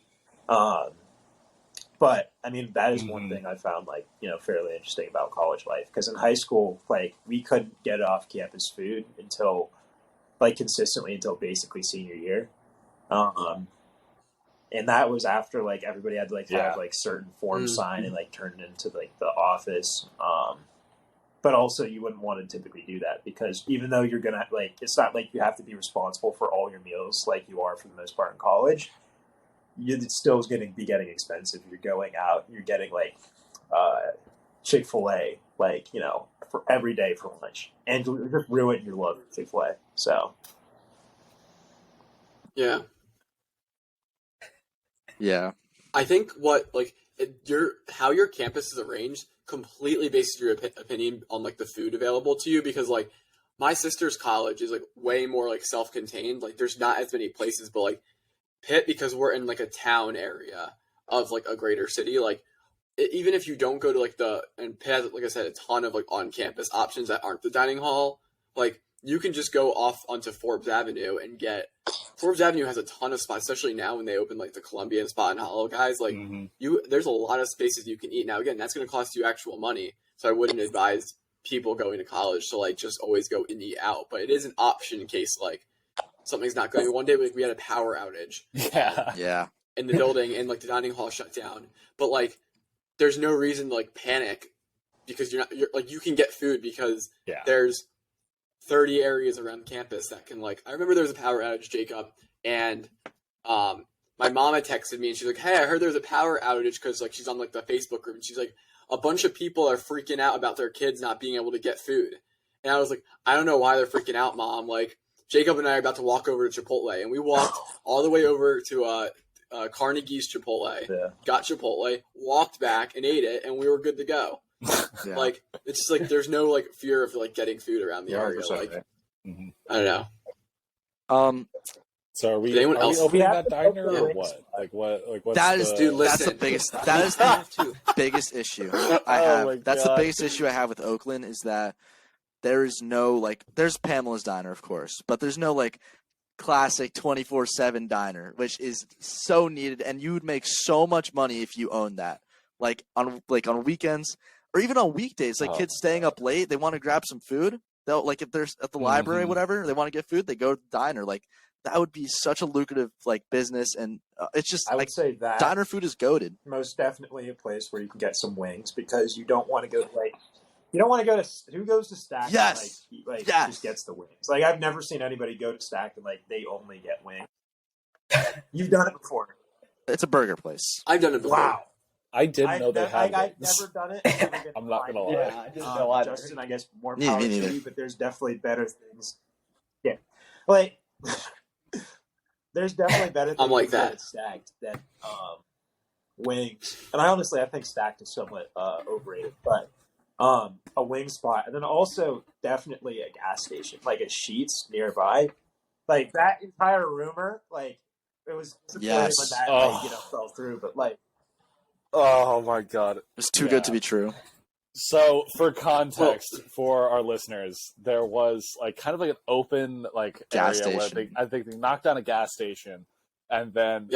But, I mean, that is one thing I found, like, fairly interesting about college life. Because in high school, like, we couldn't get off-campus food until, like, consistently until basically senior year. And that was after like everybody had to like have like certain forms signed and like turned into like the office. But also you wouldn't want to typically do that because even though you're gonna like, it's not like you have to be responsible for all your meals like you are for the most part in college. It still is going to be getting expensive. You're going out, you're getting like Chick-fil-A, like for every day for lunch, and you just ruin your love for Chick-fil-A. So Yeah. Yeah. I think how your campus is arranged completely bases your opinion on like the food available to you because like my sister's college is like way more like self-contained. Like there's not as many places, but like Pitt, because we're in like a town area of like a greater city, like even if you don't go to like and Pitt has, like I said, a ton of like on-campus options that aren't the dining hall, like you can just go off onto Forbes Avenue and Forbes Avenue has a ton of spots, especially now when they open like the Columbia spot and Hollow Guys. Like there's a lot of spaces you can eat. Now again, that's going to cost you actual money, so I wouldn't advise people going to college to like just always go and eat out. But it is an option in case like something's not going. One day we had a power outage. Yeah. In the building and like the dining hall shut down, but like there's no reason to like panic because you're like you can get food because there's 30 areas around campus that can like I remember there was a power outage, Jacob, and my mom had texted me and she's like, hey, I heard there's a power outage because like she's on like the Facebook group and she's like, a bunch of people are freaking out about their kids not being able to get food. And I was like, I don't know why they're freaking out, Mom. Like Jacob and I are about to walk over to Chipotle and we walked all the way over to Carnegie's Chipotle, got Chipotle, walked back and ate it, and we were good to go. Like it's just like there's no like fear of like getting food around the area. Like right. I don't know. So are we? Anyone are else? we opening that diner or what? Like what? Like what's That is, dude, that's the listen. biggest. That is the biggest issue I have. my That's the God. biggest issue I have with Oakland is that there is no like. There's Pamela's Diner, of course, but there's no like classic 24/7 diner, which is so needed, and you would make so much money if you owned that. Like on weekends or even on weekdays, like kids staying up late, they want to grab some food. They'll like if there's at the library, whatever, they want to get food, they go to the diner. Like that would be such a lucrative like business, and it's just I would like say that diner food is goated. most definitely a place where you can get some wings because you don't want to go to like you don't want to go to who goes to Stack Yes. and like Yes. just gets the wings. Like I've never seen anybody go to Stack and like they only get wings. You've done it before. It's a burger place. I've done it before. Wow. I didn't know they had I've wings. never done it. I've never been I'm not gonna lie. Yeah, I didn't know either. Justin, I guess more Me power to neither. you, but there's definitely better things. Yeah, like there's definitely better things I'm like that. at Stacked than wings. And I think Stacked is somewhat overrated, but a wing spot, and then also definitely a gas station, like a Sheetz nearby, like that entire rumor, like it was disappointing Yes. when that fell through, but like. Oh my God. It's too good to be true. So, for context for our listeners, there was like kind of like an open like Gas area station. where I think they knocked down a gas station, and then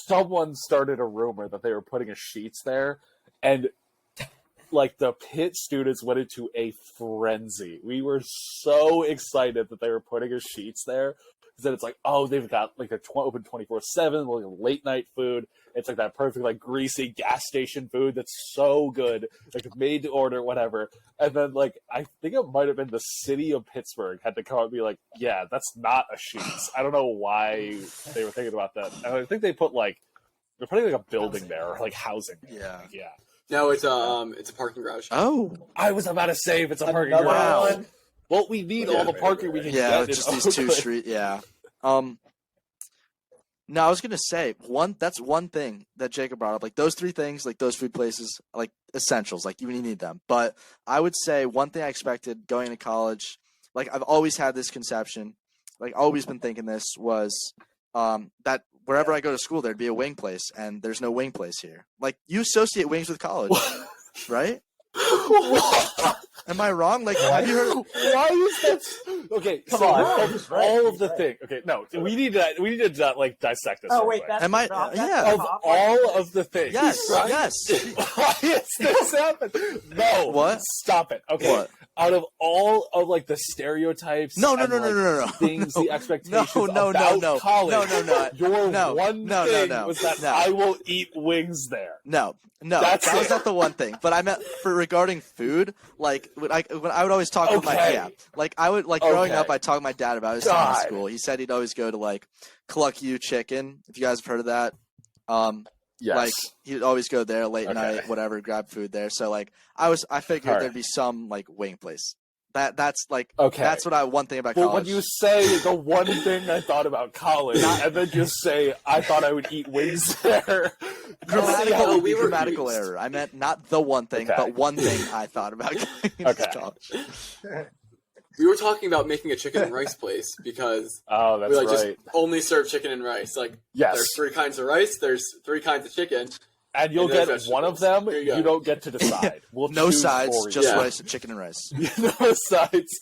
someone started a rumor that they were putting a Sheetz there, and like the Pitt students went into a frenzy. We were so excited that they were putting a Sheetz there. because then it's like, oh, they've got like they're open 24/7, like late night food. It's like that perfect like greasy gas station food that's so good, like made to order, whatever. And then like I think it might have been the city of Pittsburgh had to come out and be like, yeah, that's not a Sheetz. I don't know why they were thinking about that. And I think they put like they're putting like a building there or like housing. Yeah. Yeah. No, it's a parking garage. Oh. I was about to say if it's a parking Another garage. one. Well, we need all the parking we can Yeah, get. just these 2 streets. Yeah. No, I was gonna say that's one thing that Jacob brought up. Like those 3 things, like those food places, like essentials, like you need them. But I would say one thing I expected going to college, like I've always had this conception, like always been thinking this was that wherever I go to school there'd be a wing place, and there's no wing place here. Like you associate wings with college, right? Am I wrong? Like, have you heard? Why is that? Okay, Come so on. of He's right, all of he's the right. thing. Okay, no, we need to like dissect this. Oh real wait, quick. that's Am I- the top, yeah. that's the Of top all of the things. Yes, right? yes. Why is this happening? No. What? Stop it. Okay. What? Out of all of like the stereotypes, No, and, like, things, the expectations No, about college, no, your one thing was that I will eat wings there. No, That's that was it. not the one thing. But I meant for regarding food, like when I would always talk with Okay. like I would like growing Okay. up, I talked to my dad about his time in God. school. He said he'd always go to like Cluck Chicken. If you guys have heard of that, Yes. like he'd always go there late Okay. night, whatever, grab food there. So like I figured All there'd right. be some like wing place. That's like Okay. that's what one thing about But college. when you say the one thing I thought about college, and then just say I thought I would eat wings there, grammatical, we were grammatical confused. error. I meant not the one thing, Okay. but one thing I thought about going to Okay. college. We were talking about making a chicken and rice place because Oh, that's we like right. just only serve chicken and rice. Like Yes. there's 3 kinds of rice, there's 3 kinds of chicken. And you'll and then get one of them. There you go. You don't get to decide. We'll No choose sides, for you. just Yeah. rice, chicken and rice. No sides,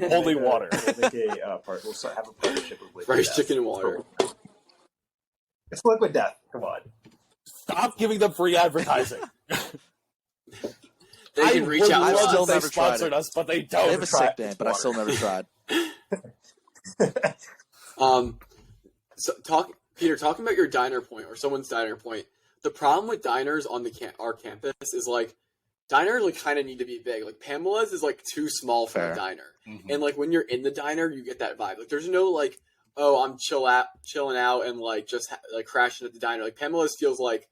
only water. We'll make we'll have a partnership with Rice, Death. chicken, and water. It's Liquid Death. Come on. Stop giving them free advertising. They can reach out I've to still us. They never tried sponsored it. us, but they They don't. have a try sick it. name, but I still never tried. So Peter, talking about your diner point or someone's diner point, the problem with diners on our campus is like diners like kind of need to be big. Like Pamela's is like too small for Fair. a diner, Mhm. and like when you're in the diner, you get that vibe. Like there's no like, oh, I'm chilling out and like just like crashing at the diner. Like Pamela's feels like,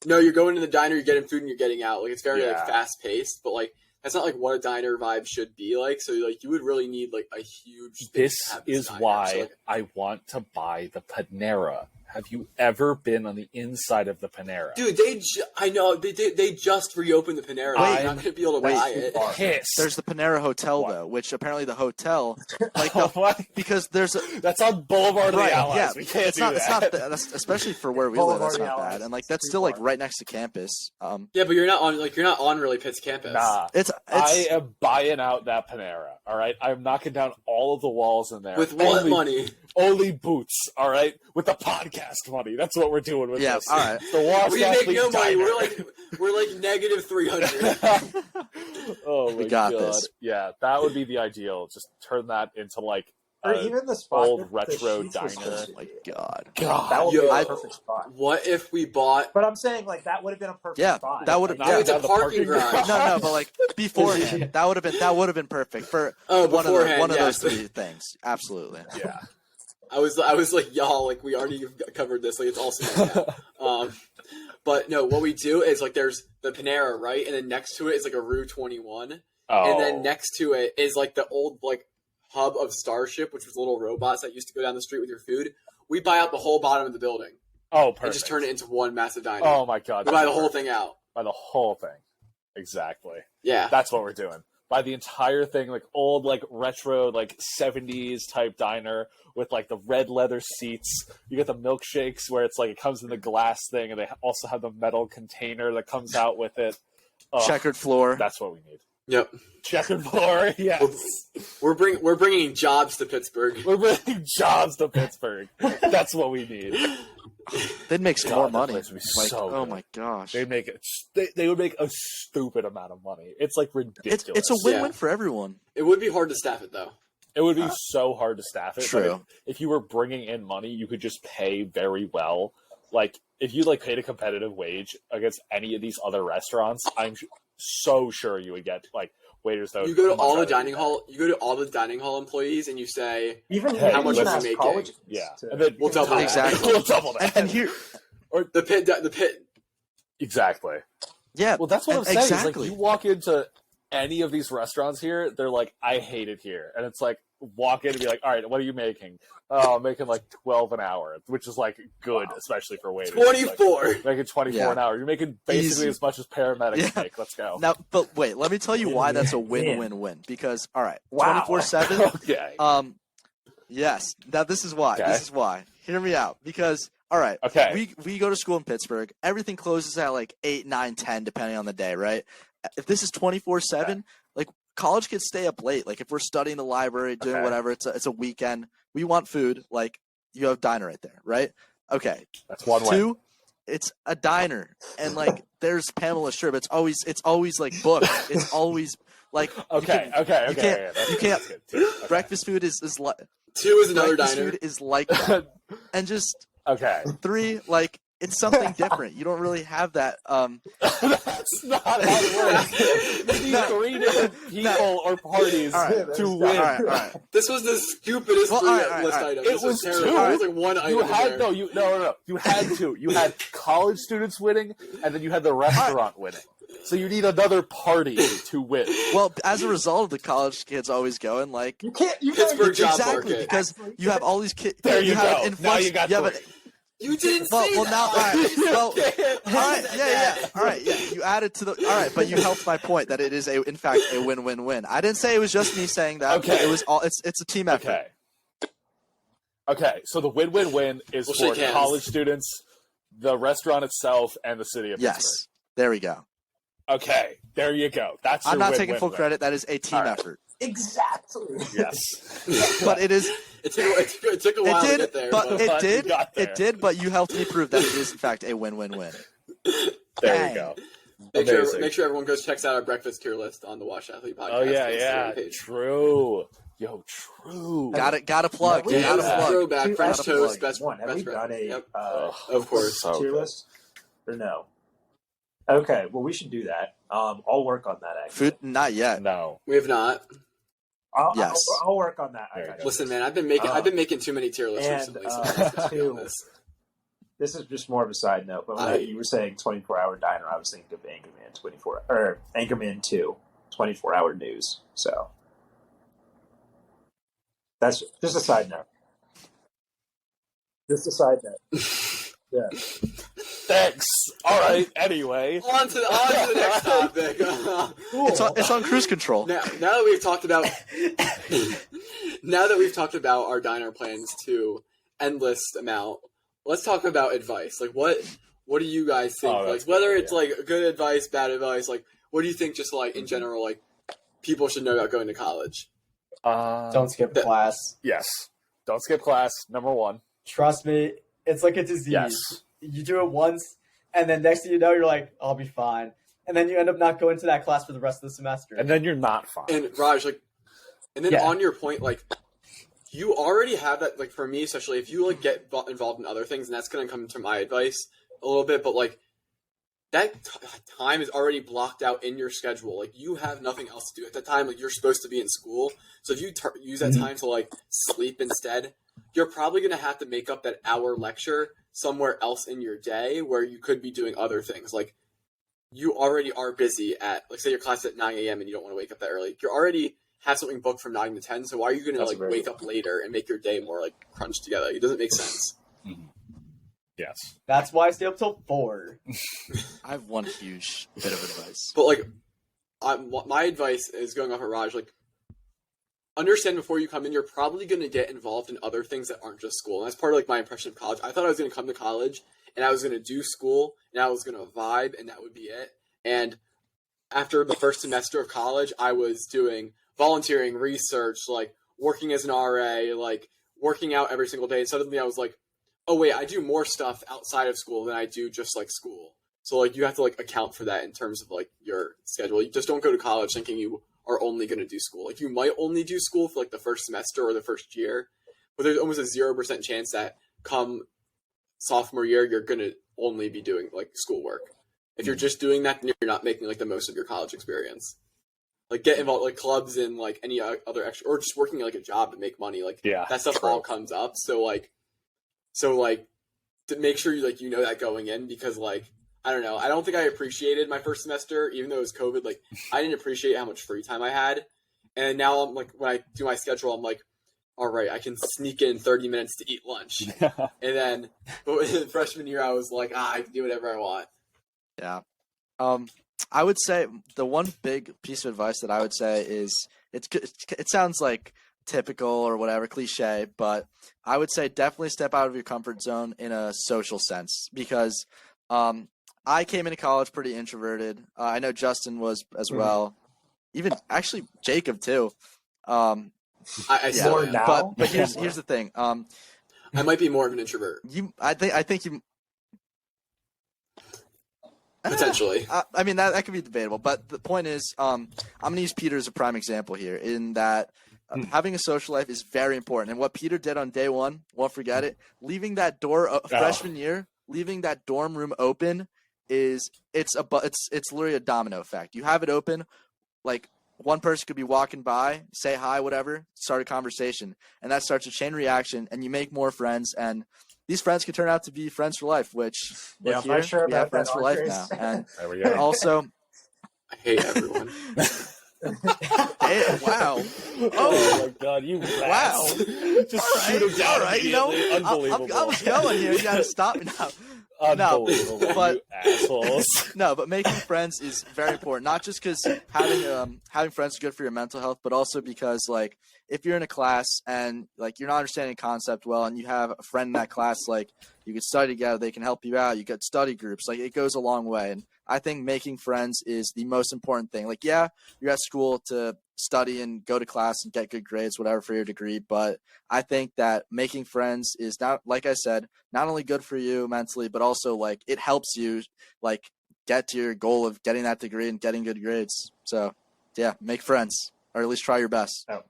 no, you're going to the diner, you're getting food, and you're getting out. Like it's very Yeah. like fast paced, but like that's not like what a diner vibe should be like. So like you would really need like a huge space This to have is diner. why So, like, I want to buy the Panera. Have you ever been on the inside of the Panera? dude, I know they just reopened the Panera. Wait, I'm not gonna be able to wait. buy it. Pissed. There's the Panera Hotel What? though, which apparently the hotel, like Oh, the, what? because there's a That's on Boulevard of right, the Allies. yeah, We can't it's do not, that. it's not, that's, especially for where we live, Boulevard that's not Allies. bad, and like It's that's too still like far. right next to campus. Yeah, but you're not on really Pitt's campus. Nah. It's I am buying out that Panera. All right, I'm knocking down all of the walls in there. With what Only- money? Only boots. All right, with the podcast money. That's what we're doing with Yeah, this. all right. The Wash We make Athlete no money. Diner. We're like negative 300. Oh my We got god. this. Yeah, that would be the ideal. Just turn that into like Or a even the spot old that the retro Sheetz was diner. supposed oh to my be. god. God. That would Yo. be a perfect spot. What if we bought? But I'm saying like that would have been a perfect Yeah, spot. that would have. Not Dude, Yeah, it's a down the parking garage. no, but like beforehand, that would have been perfect for Oh, one beforehand, of yes. those 3 things. Absolutely. Yeah. I was like, y'all, like we already covered this. Like it's awesome. But no, what we do is like there's the Panera, right, and then next to it is like a Rue 21, Oh. and then next to it is like the old like hub of Starship, which was little robots that used to go down the street with your food. We buy out the whole bottom of the building Oh, perfect. and just turn it into one massive diner. Oh my god. we buy the that's whole perfect. thing out. By the whole thing. Exactly. Yeah. That's what we're doing. By the entire thing, like old, like retro, like 70s type diner with like the red leather seats. You get the milkshakes where it's like it comes in the glass thing, and they also have the metal container that comes out with it. Oh, Checkered floor. That's what we need. Yep. Checkered floor, yes. We're bringing jobs to Pittsburgh. We're bringing jobs to Pittsburgh. That's what we need. They'd make some God, more that money. place would be Like, so oh good. my gosh. They make it. They would make a stupid amount of money. It's like ridiculous. It's a win-win Yeah. for everyone. It would be hard to staff it though. It would be so hard to staff it. True. Like, if you were bringing in money, you could just pay very well. Like, if you like paid a competitive wage against any of these other restaurants, I'm so sure you would get like waiters that you go to all the dining hall. You go to all the dining hall employees, and you say, Even how much even are you as making? college kids Yeah, to- and then We'll double that. Exactly. We'll double that. And here, or The pit. exactly. yeah. Well, that's what I'm and saying. Exactly. Is like you walk into any of these restaurants here, they're like, I hate it here, and it's like walk in and be like, all right, what are you making? Oh, I'm making like 12 an hour, which is like good, especially for waiters. 24. Like, making 24 an hour. You're making basically Easy. as much as paramedics Yeah. make. Let's go. Now, but wait, let me tell you why that's a Yeah. win-win-win. Because all right, Wow. 24/7. Okay. Yes. Now this is why. Okay. This is why. Hear me out. Because all right, Okay. we go to school in Pittsburgh. Everything closes at like 8, 9, 10, depending on the day, right? If this is 24/7, like college kids stay up late. Like if we're studying the library, doing Okay. whatever, it's a weekend. We want food. Like you have diner right there, right? Okay. That's one way. 2, it's a diner, and like there's Pamela Sure, but it's always like booked. It's always like you Okay. can- Okay. you Okay. can't- yeah, that's you good, can't- that's good, too. Okay. breakfast food is like 2 is another breakfast diner. food is like that. And just Okay. 3, like it's something different. You don't really have that. That's not how it works. You need No. 3 different people or parties All right. to All win. right, all right. This was the stupidest Well, food all right, list all right. item. It This was terrible. 2. It was like one item. You in had there. no. You had 2. You had college students winning, and then you had the restaurant winning. So you need another party to win. Well, as a result of the college kids always going, like You can't. You Pittsburgh job exactly market. because you have all these kids. There you have go. an Now influx- you got have an- 3. You didn't Well, say well, that. now, all right. Well, can't all right, say yeah. that. All right, yeah. You added to the. All right, but you helped my point that it is in fact a win-win-win. I didn't say it was just me saying that. Okay. It was all. It's a team effort. Okay. Okay, so the win-win-win is We'll for shake hands. college students, the restaurant itself, and the city of Yes. There we go. Pittsburgh. Okay, there you go. That's your I'm not taking full win-win-win. credit. That is a team All right. effort. exactly. Yes. But it is. It took a while It to did, get there. but but it you did. got there. It did. But you helped me prove that it is in fact a win-win-win. There Dang. you go. Make sure everyone goes checks out our breakfast tier list on the Wash Athlete podcast. Oh yeah, Instagram yeah. page. True. Yo, true. Got it. Got to plug. Yeah, Got to yeah. plug. Throwback, Two French out of toast, plug. best. One. Have we best done a Yep. Ugh, Of course. so tier good. list or no? Okay. Well, we should do that. I'll work on that. Actually, Food? Not yet. No. We have not. I'll, I'll work on that. I There you got go. you. Listen, man, I've been making too many tier lists and, recently. So I'm just gonna be two. honest. This is just more of a side note, but when you were saying 24-hour diner, I was thinking of Anchorman 24 or Anchorman 2, 24-hour news. So that's just a side note. Just a side note. Yeah. Thanks. All right. Anyway. On to the next topic. It's on cruise control. Now that we've talked about our diner plans to endless amount, let's talk about advice. Like what do you guys think? Oh, like that's whether good, it's like good advice, bad advice, like what do you think just like in general like people should know about going to college? Don't skip That- class. Yes. Don't skip class. Number 1. Trust me, it's like a disease. Yes. You do it once, and then next thing you know, you're like, I'll be fine. And then you end up not going to that class for the rest of the semester. And then you're not fine. And Raj, like, and then Yeah. on your point, like, you already have that. Like for me, especially if you like get involved in other things, and that's gonna come to my advice a little bit. But like that time is already blocked out in your schedule. Like you have nothing else to do at that time. Like you're supposed to be in school, so if you use that time to like sleep instead, you're probably gonna have to make up that hour lecture somewhere else in your day where you could be doing other things. Like you already are busy at, like, say your class is at 9 a.m. and you don't want to wake up that early. You already have something booked from 9 to 10, so why are you going to, That's like, very wake good. up later and make your day more, like, crunched together? It doesn't make sense. Yes. That's why I stay up till 4. I have one huge bit of advice. But, like, my advice is going off of Raj, like, understand before you come in, you're probably going to get involved in other things that aren't just school. And that's part of, like, my impression of college. I thought I was going to come to college, and I was going to do school, and I was going to vibe, and that would be it. And after the first semester of college, I was doing volunteering, research, like, working as an RA, like, working out every single day. And suddenly I was like, oh, wait, I do more stuff outside of school than I do just, like, school. So, like, you have to, like, account for that in terms of, like, your schedule. You just don't go to college thinking you are only going to do school. Like, you might only do school for like the first semester or the first year, but there's almost a 0% chance that come sophomore year you're going to only be doing like schoolwork. If you're just doing that, then you're not making like the most of your college experience. Like, get involved like clubs and like any other extra, or just working like a job to make money. Like, that stuff all comes up. So to make sure you like, you know, that going in, because like, I don't know, I don't think I appreciated my first semester, even though it was COVID. Like, I didn't appreciate how much free time I had. And now I'm like, when I do my schedule, I'm like, all right, I can sneak in 30 minutes to eat lunch. And then, but in freshman year, I was like, I can do whatever I want. Yeah. I would say the one big piece of advice that I would say is it sounds like typical or whatever cliche, but I would say definitely step out of your comfort zone in a social sense, because I came into college pretty introverted. I know Justin was as well. Even actually Jacob too. I yeah, more now. but here's the thing. I might be more of an introvert. I think you potentially. I mean that could be debatable, but the point is, I'm gonna use Peter as a prime example here, in that having a social life is very important. And what Peter did on day one, won't forget it. Leaving that door freshman year, leaving that dorm room open it's literally a domino effect. You have it open, like one person could be walking by, say hi, whatever, start a conversation, and that starts a chain reaction, and you make more friends, and these friends can turn out to be friends for life. Which we have friends for life now, and there we go. Also, I hate everyone. Wow! Oh my God! You wow! Just shoot him down. All right, you know, unbelievable. I was going here. You got to stop me now. Unbelievable, no, but you assholes. No, but making friends is very important. Not just because having friends is good for your mental health, but also because like if you're in a class and like you're not understanding a concept well, and you have a friend in that class, like you can study together, they can help you out. You get study groups, like it goes a long way. And I think making friends is the most important thing. Like, yeah, you're at school to study and go to class and get good grades, whatever, for your degree. But I think that making friends is not, like I said, not only good for you mentally, but also like it helps you like get to your goal of getting that degree and getting good grades. So yeah, make friends, or at least try your best. Oh.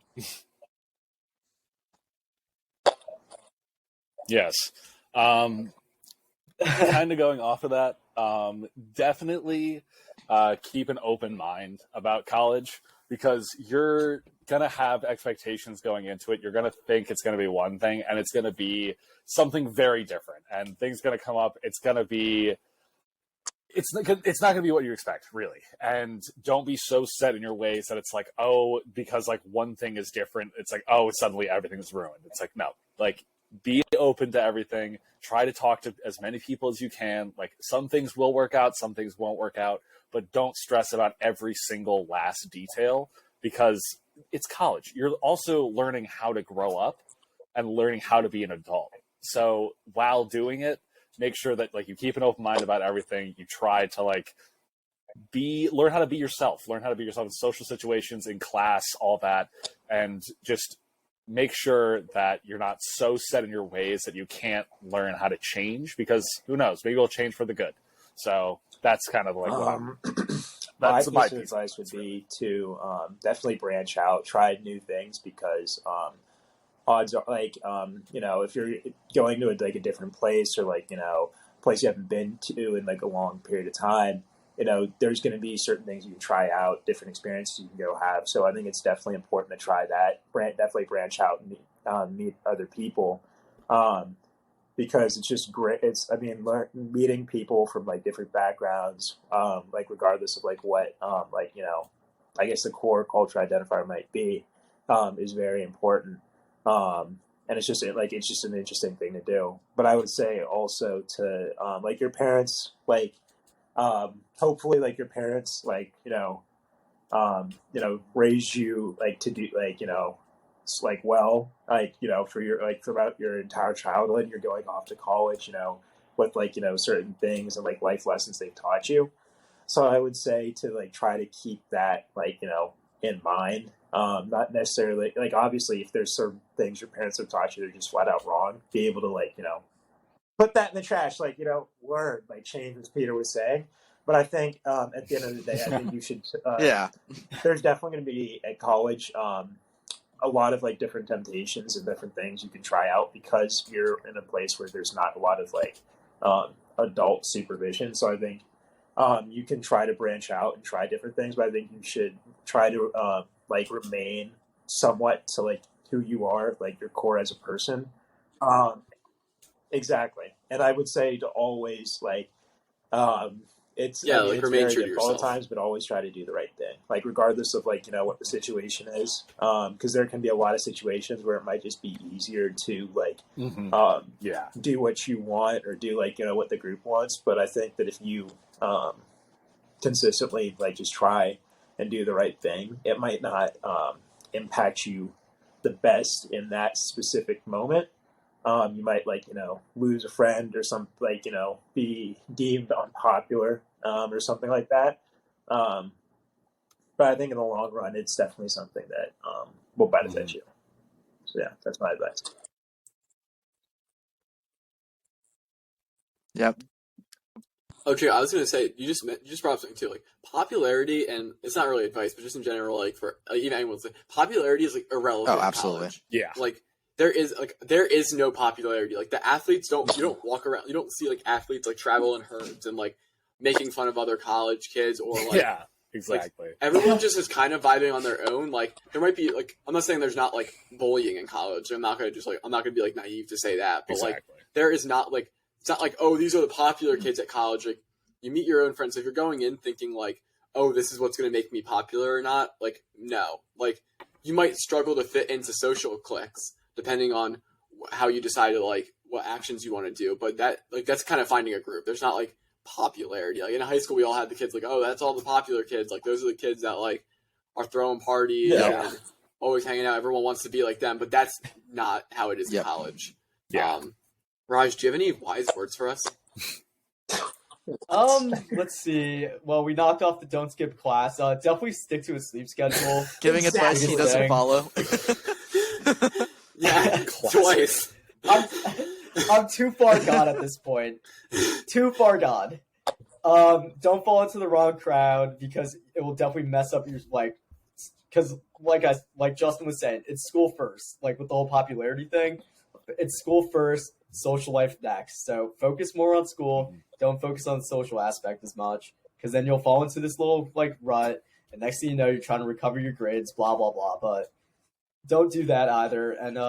Yes. Kind of going off of that, definitely keep an open mind about college, because you're going to have expectations going into it. You're going to think it's going to be one thing, and it's going to be something very different, and things going to come up. It's going to be, it's not going to be what you expect, really. And don't be so set in your ways that it's like, oh, because like one thing is different, it's like, oh, suddenly everything's ruined. It's like, no, like, be open to everything. Try to talk to as many people as you can. Like, some things will work out, some things won't work out, but don't stress about every single last detail, because it's college. You're also learning how to grow up and learning how to be an adult. So while doing it, make sure that like you keep an open mind about everything. You try to like learn how to be yourself, in social situations, in class, all that, and just make sure that you're not so set in your ways that you can't learn how to change, because who knows, maybe it'll change for the good. So that's kind of like my piece of advice would be to definitely branch out, try new things, because odds are like if you're going to a different place, or like place you haven't been to in like a long period of time, there's going to be certain things you can try out, different experiences you can go have. So I think it's definitely important to try that. Definitely branch out and meet other people, because it's just great. Meeting people from like different backgrounds, like regardless of like what, I guess the core culture identifier might be, is very important. And it's just an interesting thing to do. But I would say also to like your parents, like hopefully like your parents raise you like to do for your throughout your entire childhood. You're going off to college, with certain things and like life lessons they've taught you. So I would say to like try to keep that in mind. Not necessarily like, obviously if there's certain things your parents have taught you they're just flat out wrong, be able to put that in the trash, learn, change, as Peter was saying. But I think at the end of the day, I think you should. Yeah. There's definitely going to be at college a lot of like different temptations and different things you can try out because you're in a place where there's not a lot of like adult supervision. So I think you can try to branch out and try different things, but I think you should try to like remain somewhat to like who you are, like your core as a person. Exactly. And I would say to always like it's like remain very true to difficult yourself. at times, but always try to do the right thing, like regardless of like what the situation is, because there can be a lot of situations where it might just be easier to like do what you want or do like what the group wants. But I think that if you consistently like just try and do the right thing, it might not impact you the best in that specific moment. You might lose a friend or something, like be deemed unpopular or something like that. But I think in the long run, it's definitely something that will benefit you. So yeah, that's my advice. Yep. Okay, I was gonna say you just brought up something too, like popularity, and it's not really advice, but just in general, like for even anyone, like, popularity is like irrelevant. Oh, absolutely. In college. Yeah. Like there is no popularity. Like the athletes you don't walk around, you don't see like athletes like travel in herds and like making fun of other college kids or like yeah, exactly. Like, everyone just is kind of vibing on their own. Like there might be like, I'm not saying there's not like bullying in college. I'm not gonna be like naive to say that, but like there is not like. It's not like, oh, these are the popular kids at college. Like, you meet your own friends. If you're going in thinking like, oh, this is what's going to make me popular or not, like, no. Like, you might struggle to fit into social cliques depending on how you decide to like what actions you want to do. But that's kind of finding a group. There's not like popularity. Like in high school, we all had the kids like, oh, that's all the popular kids. Like those are the kids that like are throwing parties and always hanging out. Everyone wants to be like them. But that's not how it is in college. Yeah. Raj, do you have any wise words for us? Let's see. Well, we knocked off the don't skip class. Definitely stick to a sleep schedule. Giving advice he doesn't follow. Yeah, twice. I'm too far gone at this point. Too far gone. Don't fall into the wrong crowd because it will definitely mess up your because like Justin was saying, it's school first. Like with the whole popularity thing, it's school first. Social life next. So focus more on school. Don't focus on the social aspect as much because then you'll fall into this little like rut. And next thing you know, you're trying to recover your grades, blah, blah, blah. But don't do that either. And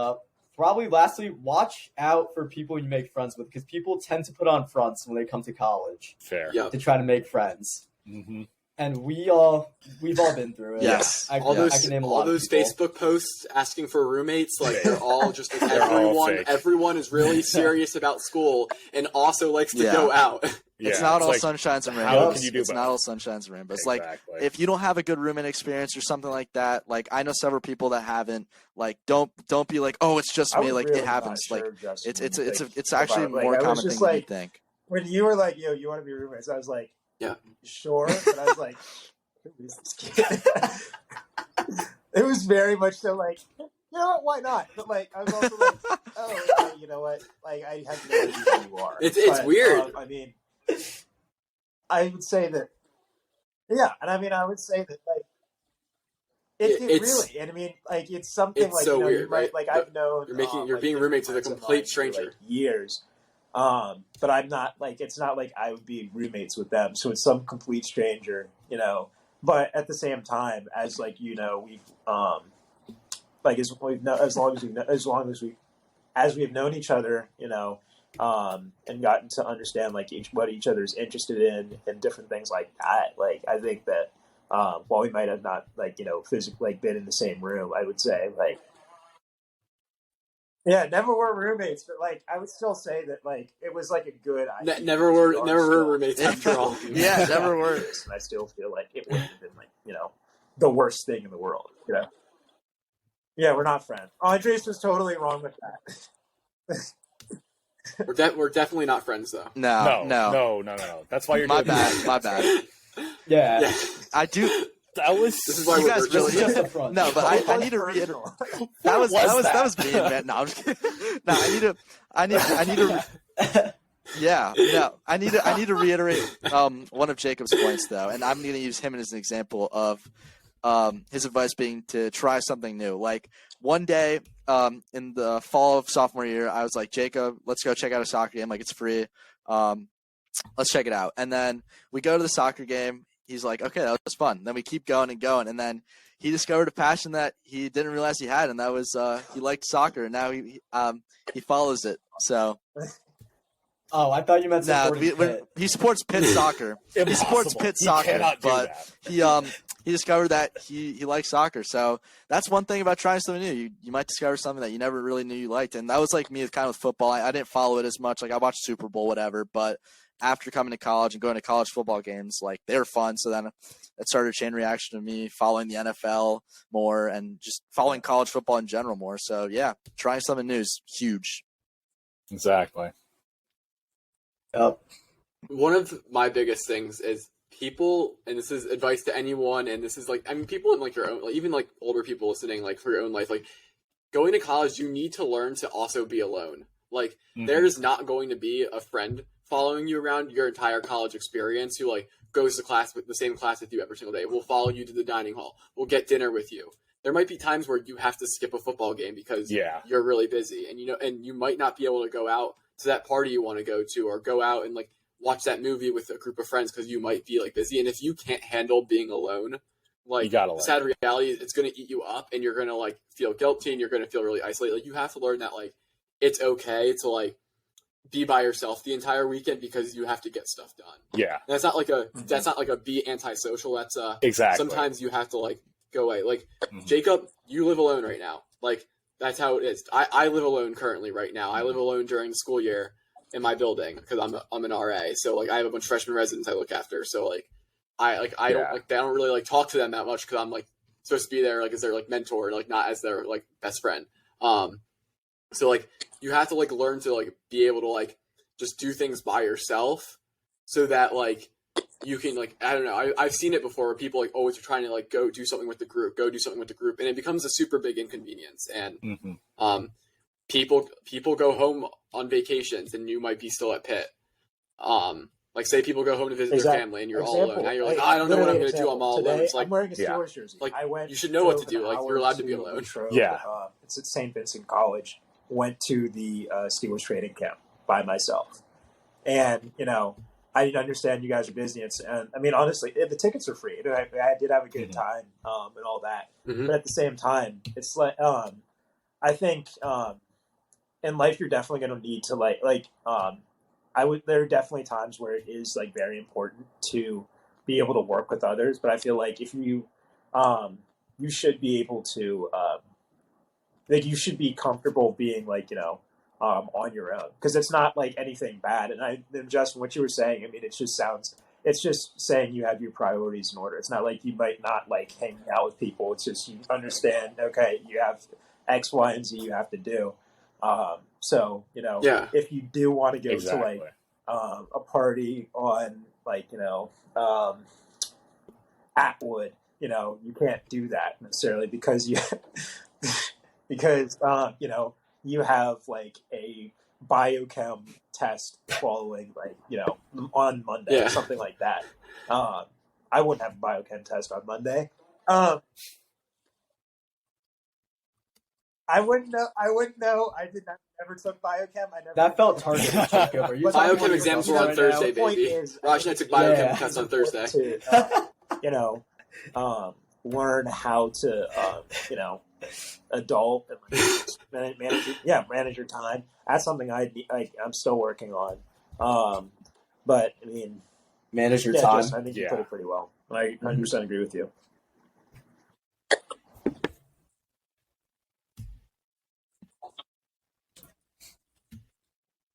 probably lastly, watch out for people you make friends with because people tend to put on fronts when they come to college. Fair. To try to make friends. Mm-hmm. And we've all been through it. Yes. I can name a lot all those of people. Facebook posts asking for roommates, like they're all just like everyone is really serious about school and also likes to go out. It's not all like, sunshines and rainbows. How can you do It's not all sunshines and rainbows. Like if you don't have a good roommate experience or something like that, like I know several people that haven't. Like don't be like, oh, it's just me. Like really it happens. Like it's actually a more common thing than you think. When you were like, yo, you want to be roommates? I was like, yeah, sure. But I was like, who is this kid? It was very much so like, you know what, why not? But like, I was also like, oh, okay, you know what? Like, I have no idea who you are. It's weird. I mean, I would say that, yeah, and I mean, I would say that like, it's really, and I mean, like, it's something it's like so you know, weird, you might, like I've known you're being roommates with a complete stranger, like, years. But I'm not like, it's not like I would be roommates with them. So it's some complete stranger, you know, but at the same time as like, you know, we've, like as long as we've known each other, you know, and gotten to understand like what each other's interested in and different things like that. Like, I think that, while we might have not like, you know, physically like been in the same room, I would say like, yeah, never were roommates, but like I would still say that like it was like a good idea. Never were roommates after all. Yeah, never were. And I still feel like it wouldn't have been like, you know, the worst thing in the world. You know? Yeah, we're not friends. Andres was totally wrong with that. We're definitely not friends though. No. That's why you're my doing bad. My bad. Yeah. I do. This is why you guys really just up front. No, but I need to reiterate. That was me, man. No, I'm just kidding. No, I need to Yeah, no, I need to reiterate one of Jacob's points though, and I'm going to use him as an example of his advice being to try something new. Like one day in the fall of sophomore year, I was like, Jacob, let's go check out a soccer game. Like it's free. Let's check it out. And then we go to the soccer game. He's like, okay, that was fun. Then we keep going and going, and then he discovered a passion that he didn't realize he had, and that was he liked soccer. And now he follows it. So. Oh, I thought you meant supporting Pitt. He supports Pitt soccer. He supports Pitt soccer, but he discovered that he likes soccer. So that's one thing about trying something new. You might discover something that you never really knew you liked, and that was like me kind of with football. I didn't follow it as much. Like I watched Super Bowl, whatever, but after coming to college and going to college football games, like they were fun. So then it started a chain reaction of me following the NFL more and just following college football in general more. So yeah, trying something new is huge. Exactly. Yep. One of my biggest things is people, and this is advice to anyone, and this is like, I mean, people in like your own, like even like older people listening, like for your own life, like going to college, you need to learn to also be alone. Like there's not going to be a friend following you around your entire college experience who like goes to class with the same class with you every single day, will follow you to the dining hall, will get dinner with you. There might be times where you have to skip a football game because you're really busy, and and you might not be able to go out to that party you want to go to, or go out and like watch that movie with a group of friends because you might be like busy. And if you can't handle being alone, like the sad reality is it's going to eat you up, and you're going to like feel guilty, and you're going to feel really isolated. Like you have to learn that like it's okay to like be by yourself the entire weekend because you have to get stuff done. Yeah, and that's not like a be antisocial. That's exactly. Sometimes you have to like go away. Like Jacob, you live alone right now. Like that's how it is. I live alone currently right now. I live alone during the school year in my building because I'm an RA. So like I have a bunch of freshman residents I look after. So like I don't really like talk to them that much because I'm like supposed to be there like as their like mentor, like not as their like best friend. So like you have to like learn to like be able to like just do things by yourself so that like you can like, I don't know, I've seen it before where people like always are trying to like go do something with the group, and it becomes a super big inconvenience. And people go home on vacations and you might be still at Pitt. Like say people go home to visit their family and you're all alone. Now you're like, I don't know what I'm going to do. I'm all alone. It's like, I'm wearing a Steelers jersey. Like I went, you should know what to do. Like you're allowed to be alone. It's at St. Vincent College. Went to the Steelers training camp by myself. And, I didn't understand you guys are busy. And I mean, honestly, the tickets are free. I did have a good time and all that. But at the same time, it's like, I think in life, you're definitely going to need to there are definitely times where it is like very important to be able to work with others. But I feel like if you, you should be able to, you should be comfortable being like, on your own, because it's not like anything bad. And Justin, what you were saying, I mean, it's just saying you have your priorities in order. It's not like you might not like hanging out with people. It's just, you understand, okay, you have X, Y, and Z you have to do. So, if you do want to go to like, a party on like, Atwood, you can't do that necessarily because you have like a biochem test following like, on Monday or something like that. I wouldn't have a biochem test on Monday. I wouldn't know. I never took biochem. That felt targeted. Biochem exams were on Thursday, baby. Raj and I took biochem tests on Thursday. Learn how to, adult and manage your time. That's something I'm still working on. But I mean, manage your time. I think you put it pretty well. I 100% agree with you.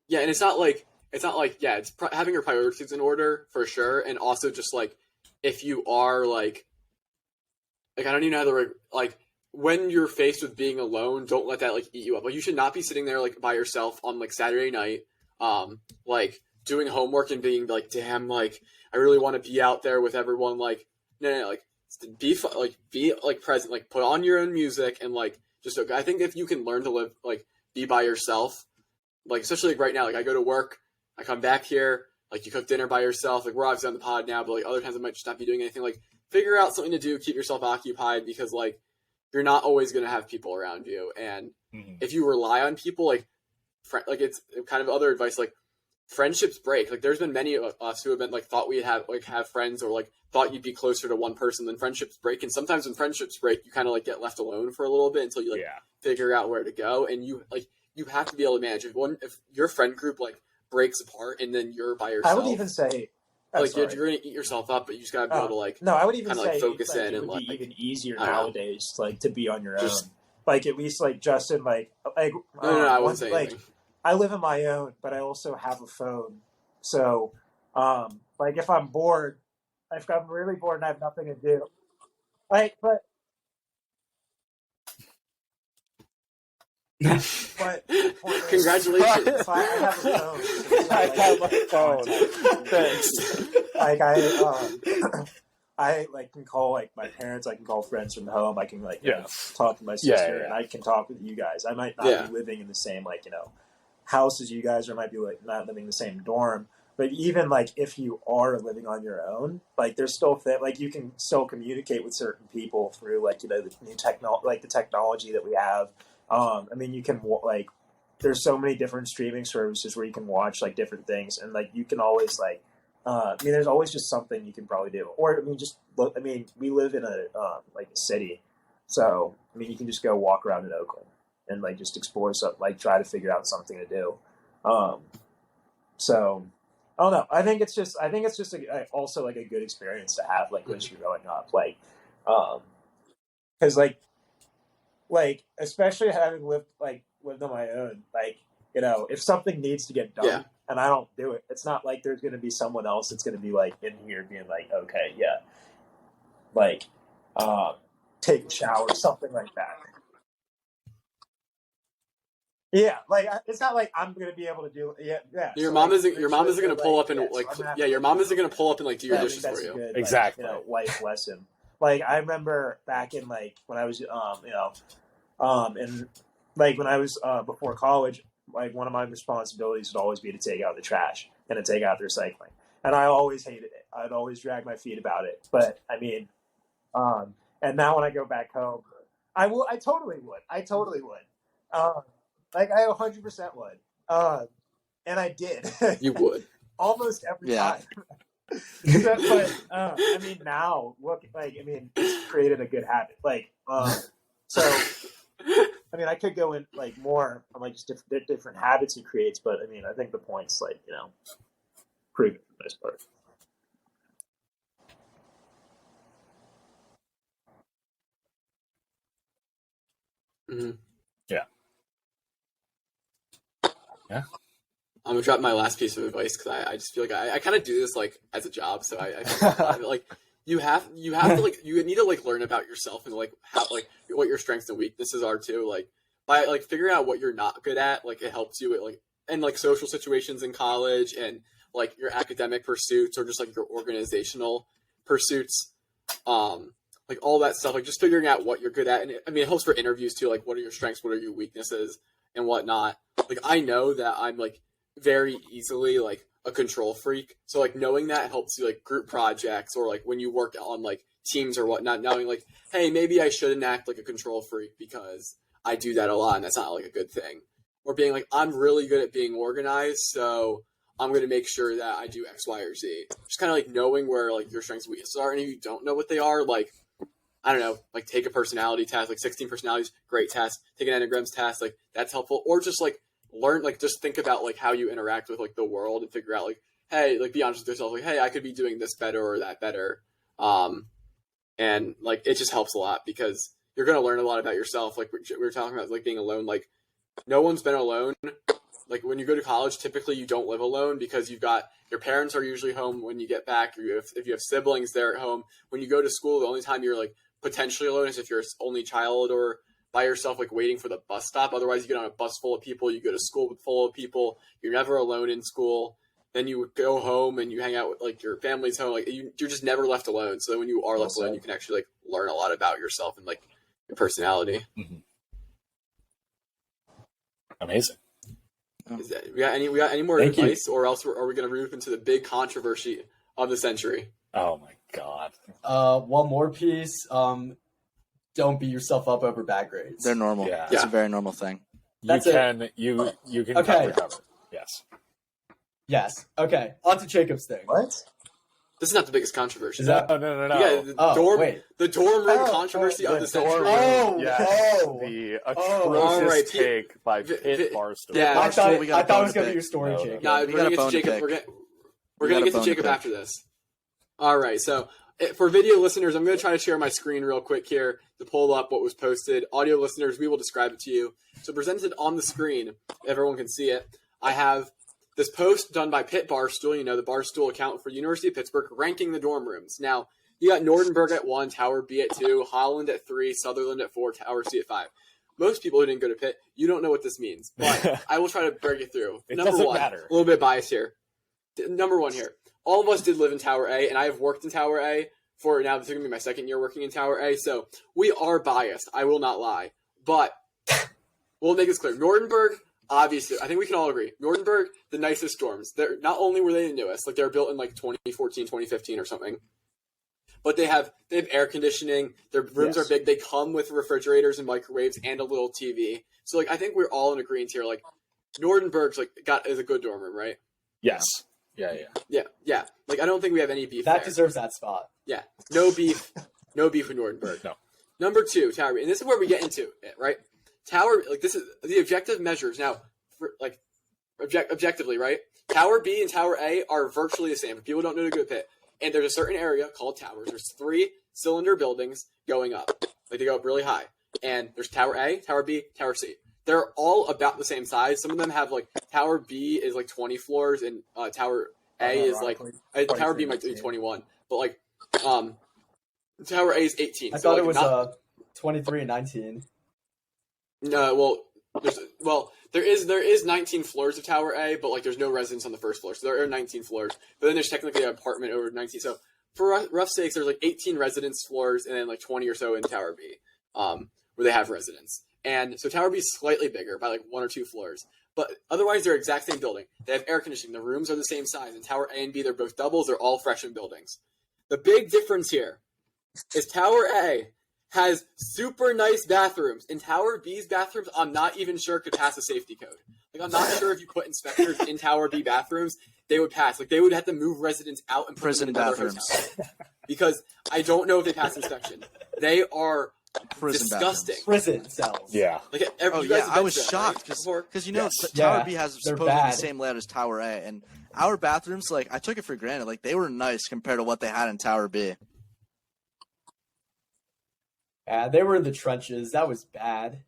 Yeah, and it's not like it's having your priorities in order for sure, and also just like if you are like I don't even know how to like when you're faced with being alone, don't let that like eat you up. Like you should not be sitting there like by yourself on like Saturday night, like doing homework and being like, damn, like I really want to be out there with everyone. Like no, like be present, like put on your own music and like just I think if you can learn to live like be by yourself. Like, especially like right now, like I go to work I come back here, like you cook dinner by yourself. Like we're obviously on the pod now, but like other times I might just not be doing anything. Like figure out something to do, keep yourself occupied because like you're not always going to have people around you. And if you rely on people, like it's kind of other advice, like friendships break. Like there's been many of us who have been like thought we'd have friends or like thought you'd be closer to one person, then friendships break. And sometimes when friendships break, you kind of like get left alone for a little bit until you like figure out where to go. And you have to be able to manage if your friend group like breaks apart and then you're by yourself. I would even say you're going to eat yourself up, but you just got to be able to like no. I would even say like focus like, in it and would be like even easier nowadays, like to be on your own. Just- Like at least like Justin, like no, I wouldn't say anything. I live on my own, but I also have a phone. So, like if I'm bored, if I'm really bored and I have nothing to do, like, but the point is, Congratulations. if I have a phone. So I like, have a phone. Thanks. like I like can call like my parents. I can call friends from home. I can like talk to my sister, and I can talk with you guys. I might not be living in the same like house as you guys, or I might be like not living in the same dorm. But even like if you are living on your own, like there's still like you can still communicate with certain people through like the new the technology that we have. I mean, you can like there's so many different streaming services where you can watch like different things, and like you can always like. I mean, there's always just something you can probably do, or I mean, just look. I mean, we live in a like a city, so I mean, you can just go walk around in Oakland and like just explore something, like try to figure out something to do. So I don't know. I think it's just also like a good experience to have like when you're growing up, like because like especially having lived on my own, like if something needs to get done. And I don't do it. It's not like there's going to be someone else that's going to be like in here being like, okay, yeah, like take a shower, something like that. Yeah, like it's not like I'm going to be able to do it. Yeah. Your mom isn't going to pull up and your mom isn't going to pull up and like do your dishes for you. Good, exactly. Life lesson. Like I remember back in like when I was and like when I was before college. Like one of my responsibilities would always be to take out the trash and to take out the recycling. And I always hated it. I'd always drag my feet about it. But I mean, and now when I go back home, I totally would. Like I 100% would. And I did. You would. Almost every time. But I mean, now look, like, I mean, it's created a good habit. Like, so, I mean, I could go in like more on like just different habits it creates, but I mean, I think the point's like pretty good for the most part. Mm-hmm. Yeah. I'm gonna drop my last piece of advice because I just feel like I kind of do this like as a job, so I like you have to like you need to like learn about yourself and like how like what your strengths and weaknesses are too. Like by like figuring out what you're not good at, like it helps you like and like social situations in college and like your academic pursuits or just like your organizational pursuits, like all that stuff. Like just figuring out what you're good at, and I mean it helps for interviews too. Like what are your strengths, what are your weaknesses, and whatnot. Like I know that I'm like very easily like a control freak, so like knowing that helps you like group projects or like when you work on like teams or whatnot, knowing like, hey, maybe I shouldn't act like a control freak because I do that a lot and that's not like a good thing. Or being like, I'm really good at being organized, so I'm going to make sure that I do X, Y, or Z. Just kind of like knowing where like your strengths and weaknesses are, and if you don't know what they are, like I don't know, like take a personality test, like 16 personalities, great test. Take an Enneagrams test, like that's helpful. Or just like learn, like just think about like how you interact with like the world and figure out like, hey, like be honest with yourself, like, hey, I could be doing this better or that better. And like it just helps a lot because you're going to learn a lot about yourself. Like we were talking about like being alone, like no one's been alone. Like when you go to college, typically you don't live alone because you've got your parents are usually home when you get back. If you have siblings, they're at home. When you go to school, the only time you're like potentially alone is if you're an only child or by yourself, like waiting for the bus stop. Otherwise, you get on a bus full of people. You go to school full of people. You're never alone in school. Then you go home and you hang out with like your family's home. Like you're just never left alone. So when you are left alone, you can actually like learn a lot about yourself and like your personality. Mm-hmm. Amazing. We got any more Thank you. advice, or else are we going to move into the big controversy of the century? Oh my god. One more piece. Don't beat yourself up over bad grades. They're normal. Yeah. It's a very normal thing. That's you can Okay. recover. Yes. Yes. Okay. On to Jacob's thing. What? This is not the biggest controversy. Is that? No. Yeah, the dorm room controversy of the century. Oh, Yes. oh. The All atrocious right, take by Pitt Barstool. Yeah. I thought we got a it bone was to gonna be pick. your story, No, Jacob. No, We got a bone to pick. We're We gonna got a get to bone to Jacob pick. after this. All right, so for video listeners, I'm going to try to share my screen real quick here to pull up what was posted. Audio listeners, we will describe it to you. So presented on the screen, everyone can see it. I have this post done by Pitt Barstool, the Barstool account for University of Pittsburgh, ranking the dorm rooms. Now, you got Nordenberg at 1, Tower B at 2, Holland at 3, Sutherland at 4, Tower C at 5. Most people who didn't go to Pitt, you don't know what this means, but I will try to break it through. It Number doesn't one, matter. a little bit biased here. Number one here. All of us did live in Tower A, and I have worked in Tower A for now. This is going to be my second year working in Tower A, so we are biased. I will not lie. But we'll make this clear. Nordenberg, obviously, I think we can all agree. Nordenberg, the nicest dorms. They're not only were they the newest, like they were built in like 2014, 2015 or something, but they have air conditioning. Their rooms Yes. are big. They come with refrigerators and microwaves and a little TV. So like I think we're all in agreement here. Like Nordenberg's is a good dorm room, right? Yes. Yeah. Yeah. Like I don't think we have any beef That there. deserves that spot. Yeah, no beef with Nordenberg. No. Number 2, Tower B, and this is where we get into it, right? Tower, like this is the objective measures now, for, like objectively, right? Tower B and Tower A are virtually the same. People don't know to go to Pitt, and there's a certain area called towers. There's 3 cylinder buildings going up, like they go up really high, and there's Tower A, Tower B, Tower C. They're all about the same size. Some of them have like Tower B is like 20 floors, and Tower A is like Tower B might be 21, but like Tower A is 18. I so thought like it was not, 23 and 19. No, there is 19 floors of Tower A, but like there's no residence on the first floor, so there are 19 floors. But then there's technically an apartment over 19. So for rough sakes, there's like 18 residence floors, and then like 20 or so in Tower B, where they have residence. And so Tower B is slightly bigger by like 1 or 2 floors, but otherwise they're exact same building. They have air conditioning. The rooms are the same size. In Tower A and B, they're both doubles. They're all freshman buildings. The big difference here is Tower A has super nice bathrooms. In Tower B's bathrooms, I'm not even sure could pass a safety code. Like, I'm not sure if you put inspectors in Tower B bathrooms, they would pass. Like, they would have to move residents out and put Prison them in another bathrooms. hotel. Because I don't know if they pass inspection. They are Prison disgusting. Prison cells. Yeah. Like, Oh you guys yeah, have I been was to that, shocked right? Before? because Yes. Tower Yeah, B has they're supposedly the bad. same layout as Tower A, and our bathrooms, like I took it for granted, like they were nice compared to what they had in Tower B. Yeah, they were in the trenches. That was bad.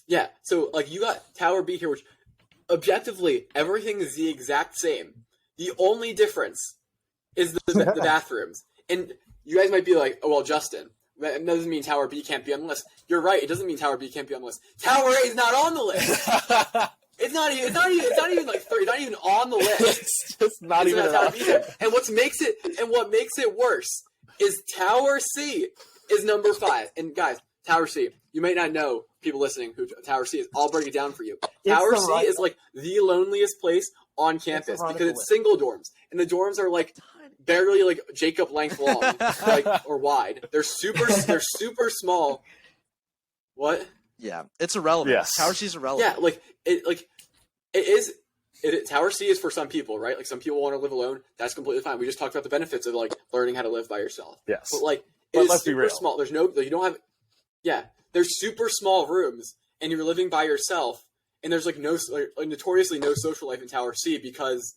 Yeah, so like you got Tower B here, which objectively everything is the exact same. The only difference is the bathrooms. And you guys might be like, "Oh well, Justin, that doesn't mean Tower B can't be on the list." You're right. It doesn't mean Tower B can't be on the list. Tower A is not on the list. It's not even like 30. It's not even on the list. It's just not It's even. not Tower B there. And what makes it worse is Tower C is number 5. And guys, Tower C, you may not know, people listening, who Tower C is. I'll break it down for you. Tower C is like the loneliest place on campus because it's single dorms, and the dorms are like barely like Jacob length long, like or wide. They're super small. What? Yeah, it's irrelevant. Yes. Tower C is irrelevant. Yeah, it is. Tower C is for some people, right? Like some people want to live alone. That's completely fine. We just talked about the benefits of like learning how to live by yourself. Yes. But like But it is let's be super real. small. There's no, you don't have. Yeah, there's super small rooms, and you're living by yourself, and there's like notoriously no social life in Tower C because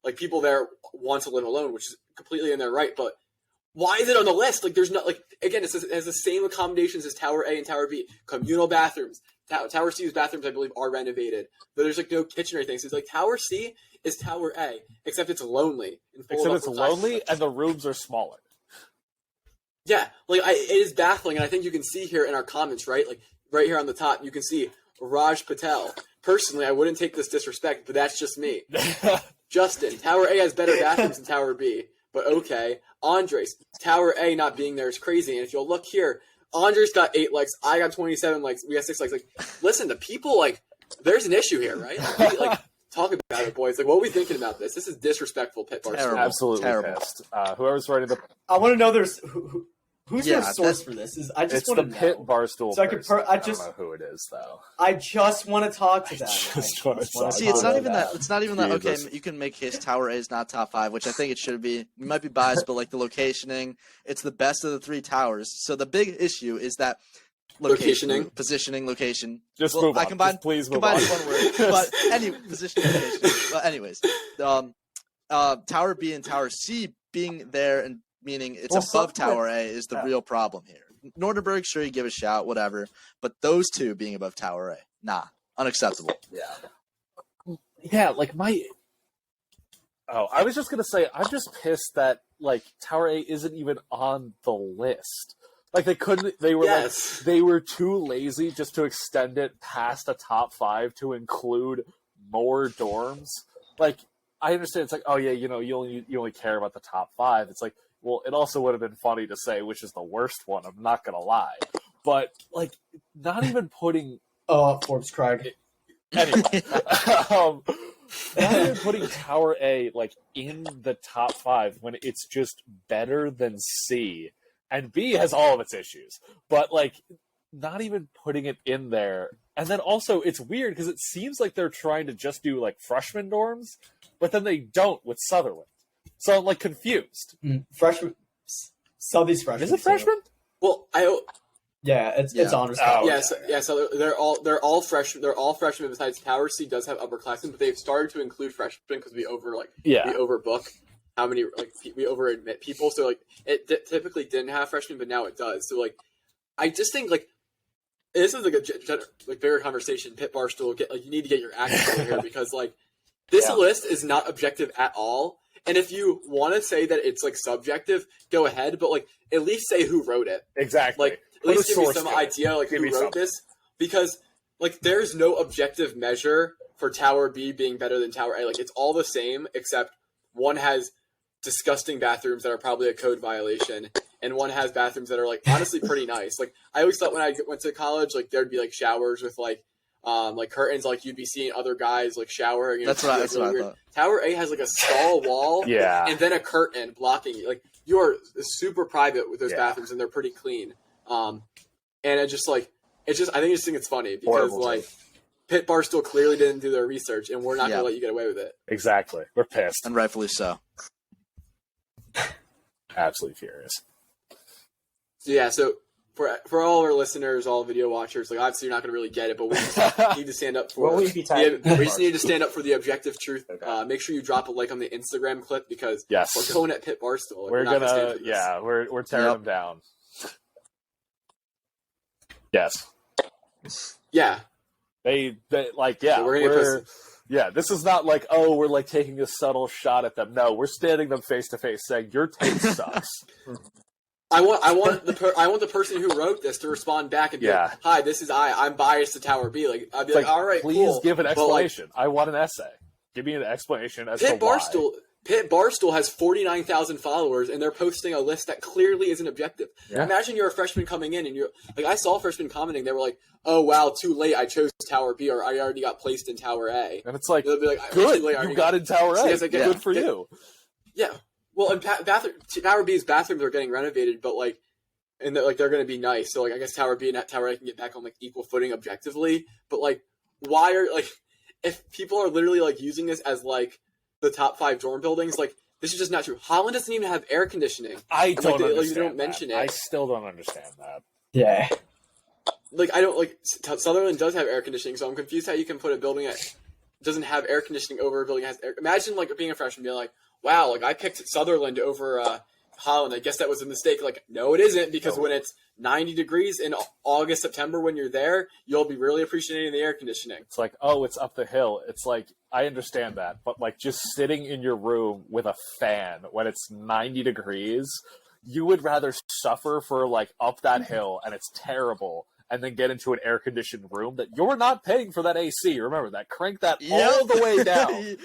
like people there want to live alone, which is completely in their right. But why is it on the list? Like there's not like again, it has the same accommodations as Tower A and Tower B. Communal bathrooms. Tower C's bathrooms, I believe, are renovated, but there's like no kitchen or anything. So it's like Tower C is Tower A, except it's lonely. And full Except of it's upper class lonely structure. and the rooms are smaller. Yeah, like it is baffling, and I think you can see here in our comments, right? Like right here on the top, you can see Raj Patel. Personally, I wouldn't take this disrespect, but that's just me. Justin, Tower A has better bathrooms than Tower B, but okay. Andres, Tower A not being there is crazy, and if you'll look here, Andres got 8 likes, I got 27 likes, we got 6 likes. Like, listen, the people like there's an issue here, right? Like, talk about it, boys. Like, what are we thinking about this? This is disrespectful, Pitt Barstool. Terrible. Absolutely Terrible. pissed. Whoever's writing the I want to know who's Yeah, their source for this. I just it's want the to Pitt know. Barstool. So I could person. I don't just- know who it is though. I just want to talk to them. just wanna talk See, it's not about even that. It's not even that. Okay, Jesus. you can make case Tower A is not top 5, which I think it should be. We might be biased, but like the locationing, it's the best of the 3 towers. So the big issue is that Locationing. positioning, location. Just Well, move on. I combined, Just please move combined on. in one word, but any positioning, location. But anyways, Tower B and Tower C being there and meaning it's Well, above something Tower A is the real problem here. Nordenberg, sure, you give a shout, whatever, but those 2 being above Tower A, nah, unacceptable. Yeah, like my. Oh, I was just gonna say, I'm just pissed that like Tower A isn't even on the list. Like they couldn't. They were Yes. like they were too lazy just to extend it past a top 5 to include more dorms. Like I understand it's like, oh yeah, you know, you only care about the top 5. It's like, well, it also would have been funny to say which is the worst one. I'm not gonna lie, but like not even putting Forbes Craig. anyway. Not even putting Tower A like in the top 5 when it's just better than C, and B has all of its issues, but like not even putting it in there. And then also it's weird because it seems like they're trying to just do like freshman dorms, but then they don't with Sutherland. So I'm like confused. Freshman. Southie's freshman. Is it freshman? Well, Yeah, it's Yeah. honors. Oh, college. So they're all freshmen. They're all freshmen. Besides Tower C does have upperclassmen, but they've started to include freshmen because we overbook how many we over admit people. So like it typically didn't have freshmen, but now it does. So like I just think like this is like a bigger conversation. Pitt Barstool, you need to get your act together here because like this list is not objective at all. And if you want to say that it's like subjective, go ahead. But like at least say who wrote it. Exactly. Like at least give me some idea like who wrote this, because like there's no objective measure for Tower B being better than Tower A. Like it's all the same except one has disgusting bathrooms that are probably a code violation, and one has bathrooms that are like honestly pretty nice. Like I always thought when I went to college, like there'd be like showers with like curtains, like you'd be seeing other guys like showering. That's what I thought. Tower A has like a stall wall, and then a curtain blocking you. Like you are super private with those bathrooms, and they're pretty clean. And it just like I think it's funny because like Pitt Barstool clearly didn't do their research, and we're not gonna let you get away with it. Exactly. We're pissed. And rightfully so. Absolutely furious. So yeah, so for all our listeners, all video watchers, like obviously you're not gonna really get it, but we just need to stand up for. we just need to stand up for the objective truth. Okay. Make sure you drop a like on the Instagram clip because Yes. we're going at Pitt Barstool. Like, We're not stand gonna for this. we're tearing them down. Yes. Yeah. They like So this is not like, oh, we're like taking a subtle shot at them. No, we're standing them face to face saying your taste sucks. I want the person who wrote this to respond back and be like, "Hi, this is I'm biased to Tower B." Like I'd be like, "All right, please cool. give an But, like, explanation. I want an essay. Give me an explanation as to why." Pitt Barstool has 49,000 followers, and they're posting a list that clearly isn't objective. Yeah. Imagine you're a freshman coming in, and you're like, I saw freshmen commenting. They were like, "Oh wow, too late. I chose Tower B, or I already got placed in Tower A." And it's like, They'll be like, good, "Too late, I you already got in Tower A. So Good for you. Yeah. Well, and Tower B's bathrooms are getting renovated, but like, and they're going to be nice. So like, I guess Tower B and Tower A can get back on like equal footing objectively. But like, why are like, if people are literally like using this as like the top 5 dorm buildings, like this is just not true. Holland doesn't even have air conditioning. I don't understand. They don't mention it. I still don't understand that. Yeah. Like I don't like Sutherland does have air conditioning, so I'm confused how you can put a building that doesn't have air conditioning over a building that has air. Imagine like being a freshman being like, wow, like I picked Sutherland over Holland. I guess that was a mistake. Like, no, it isn't, because when it's 90 degrees in August, September, when you're there, you'll be really appreciating the air conditioning. It's like, oh, it's up the hill. It's like, I understand that, but like just sitting in your room with a fan when it's 90 degrees, you would rather suffer for like up that hill and it's terrible, and then get into an air-conditioned room that you're not paying for that AC. Remember that. Crank that all the way down.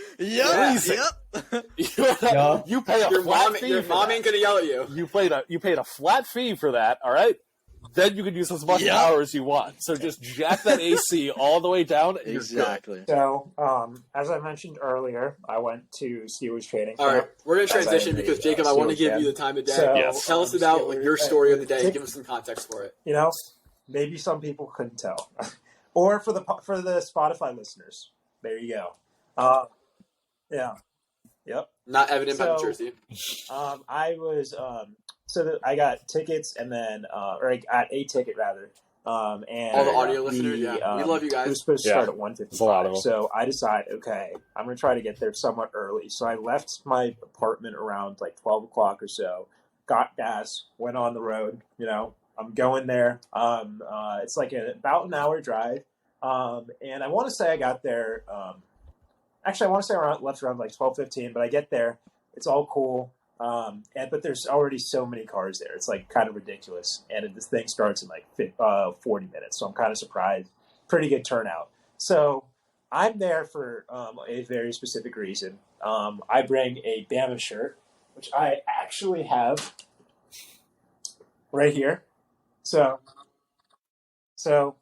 You pay a flat fee. Your mom ain't gonna yell at you. You paid a flat fee for that. All right, then you can use as much power as you want. So just jack that AC all the way down. And Exactly. So, as I mentioned earlier, I went to Steelers training. All right, we're gonna As transition a, because Jacob, I want to Steelers give fan. you the time of day. So, Yes. Tell us about Steelers- your story of the day. Give us some context for it. You know, maybe some people couldn't tell, or for the Spotify listeners, there you go. Yeah, yep. Not evident by the So- jersey. I was I got tickets and then or I got a ticket rather. And All the audio listeners, yeah. We love you guys. It was supposed to Yeah. start at 1:55. There's a lot of them. So I decided, okay, I'm gonna try to get there somewhat early. So I left my apartment around like 12 o'clock or so. Got gas, went on the road. You know, I'm going there. It's like about an hour drive. And I want to say I got there. Actually, I want to say left around like 12:15. But I get there. It's all cool. But there's already so many cars there. It's like kind of ridiculous. And this thing starts in like 40 minutes. So I'm kind of surprised. Pretty good turnout. So I'm there for a very specific reason. I bring a Bama shirt, which I actually have right here. So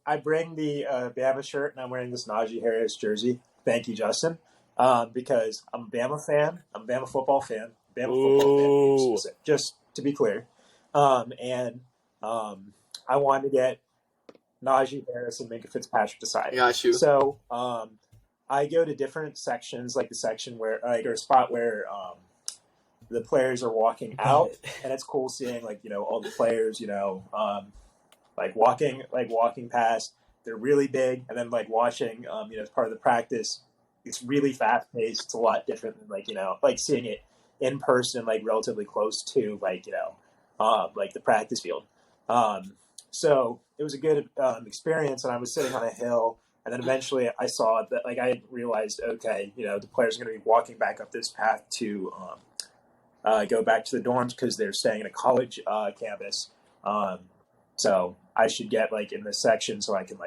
I bring the Bama shirt, and I'm wearing this Najee Harris jersey. Thank you, Justin. Because I'm a Bama fan. I'm a Bama football fan. Ooh. Just to be clear. I wanted to get Najee Harris and Minka Fitzpatrick to sign. I got you. So I go to different sections, like the section where, or a spot where the players are walking out, and it's cool seeing all the players, walking past. They're really big, and then watching, as part of the practice. It's really fast paced. It's a lot different than seeing it in person, relatively close to the practice field. So it was a good experience, and I was sitting on a hill, and then eventually I saw that I realized, okay, the players are going to be walking back up this path to go back to the dorms because they're staying in a college campus. So I should get in this section so I can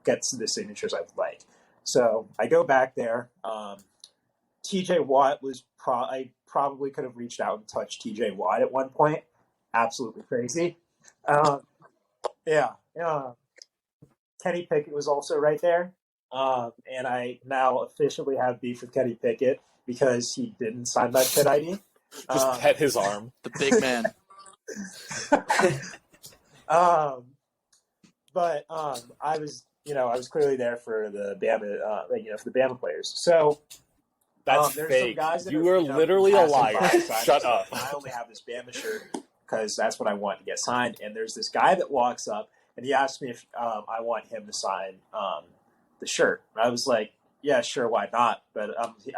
get the signatures I would like. So I go back there. TJ Watt was I probably could have reached out and touched TJ Watt at one point. Absolutely crazy. Kenny Pickett was also right there. And I now officially have beef with Kenny Pickett because he didn't sign my pit ID. Just pet his arm. The big man. But I was clearly there for the Bama, for the Bama players. So That's there's fake. some guys that You are, are literally a passing liar. by, so Shut up. I only have this Bama shirt because that's what I want to get signed. And there's this guy that walks up and he asked me if I want him to sign the shirt. And I was like, yeah, sure, why not? But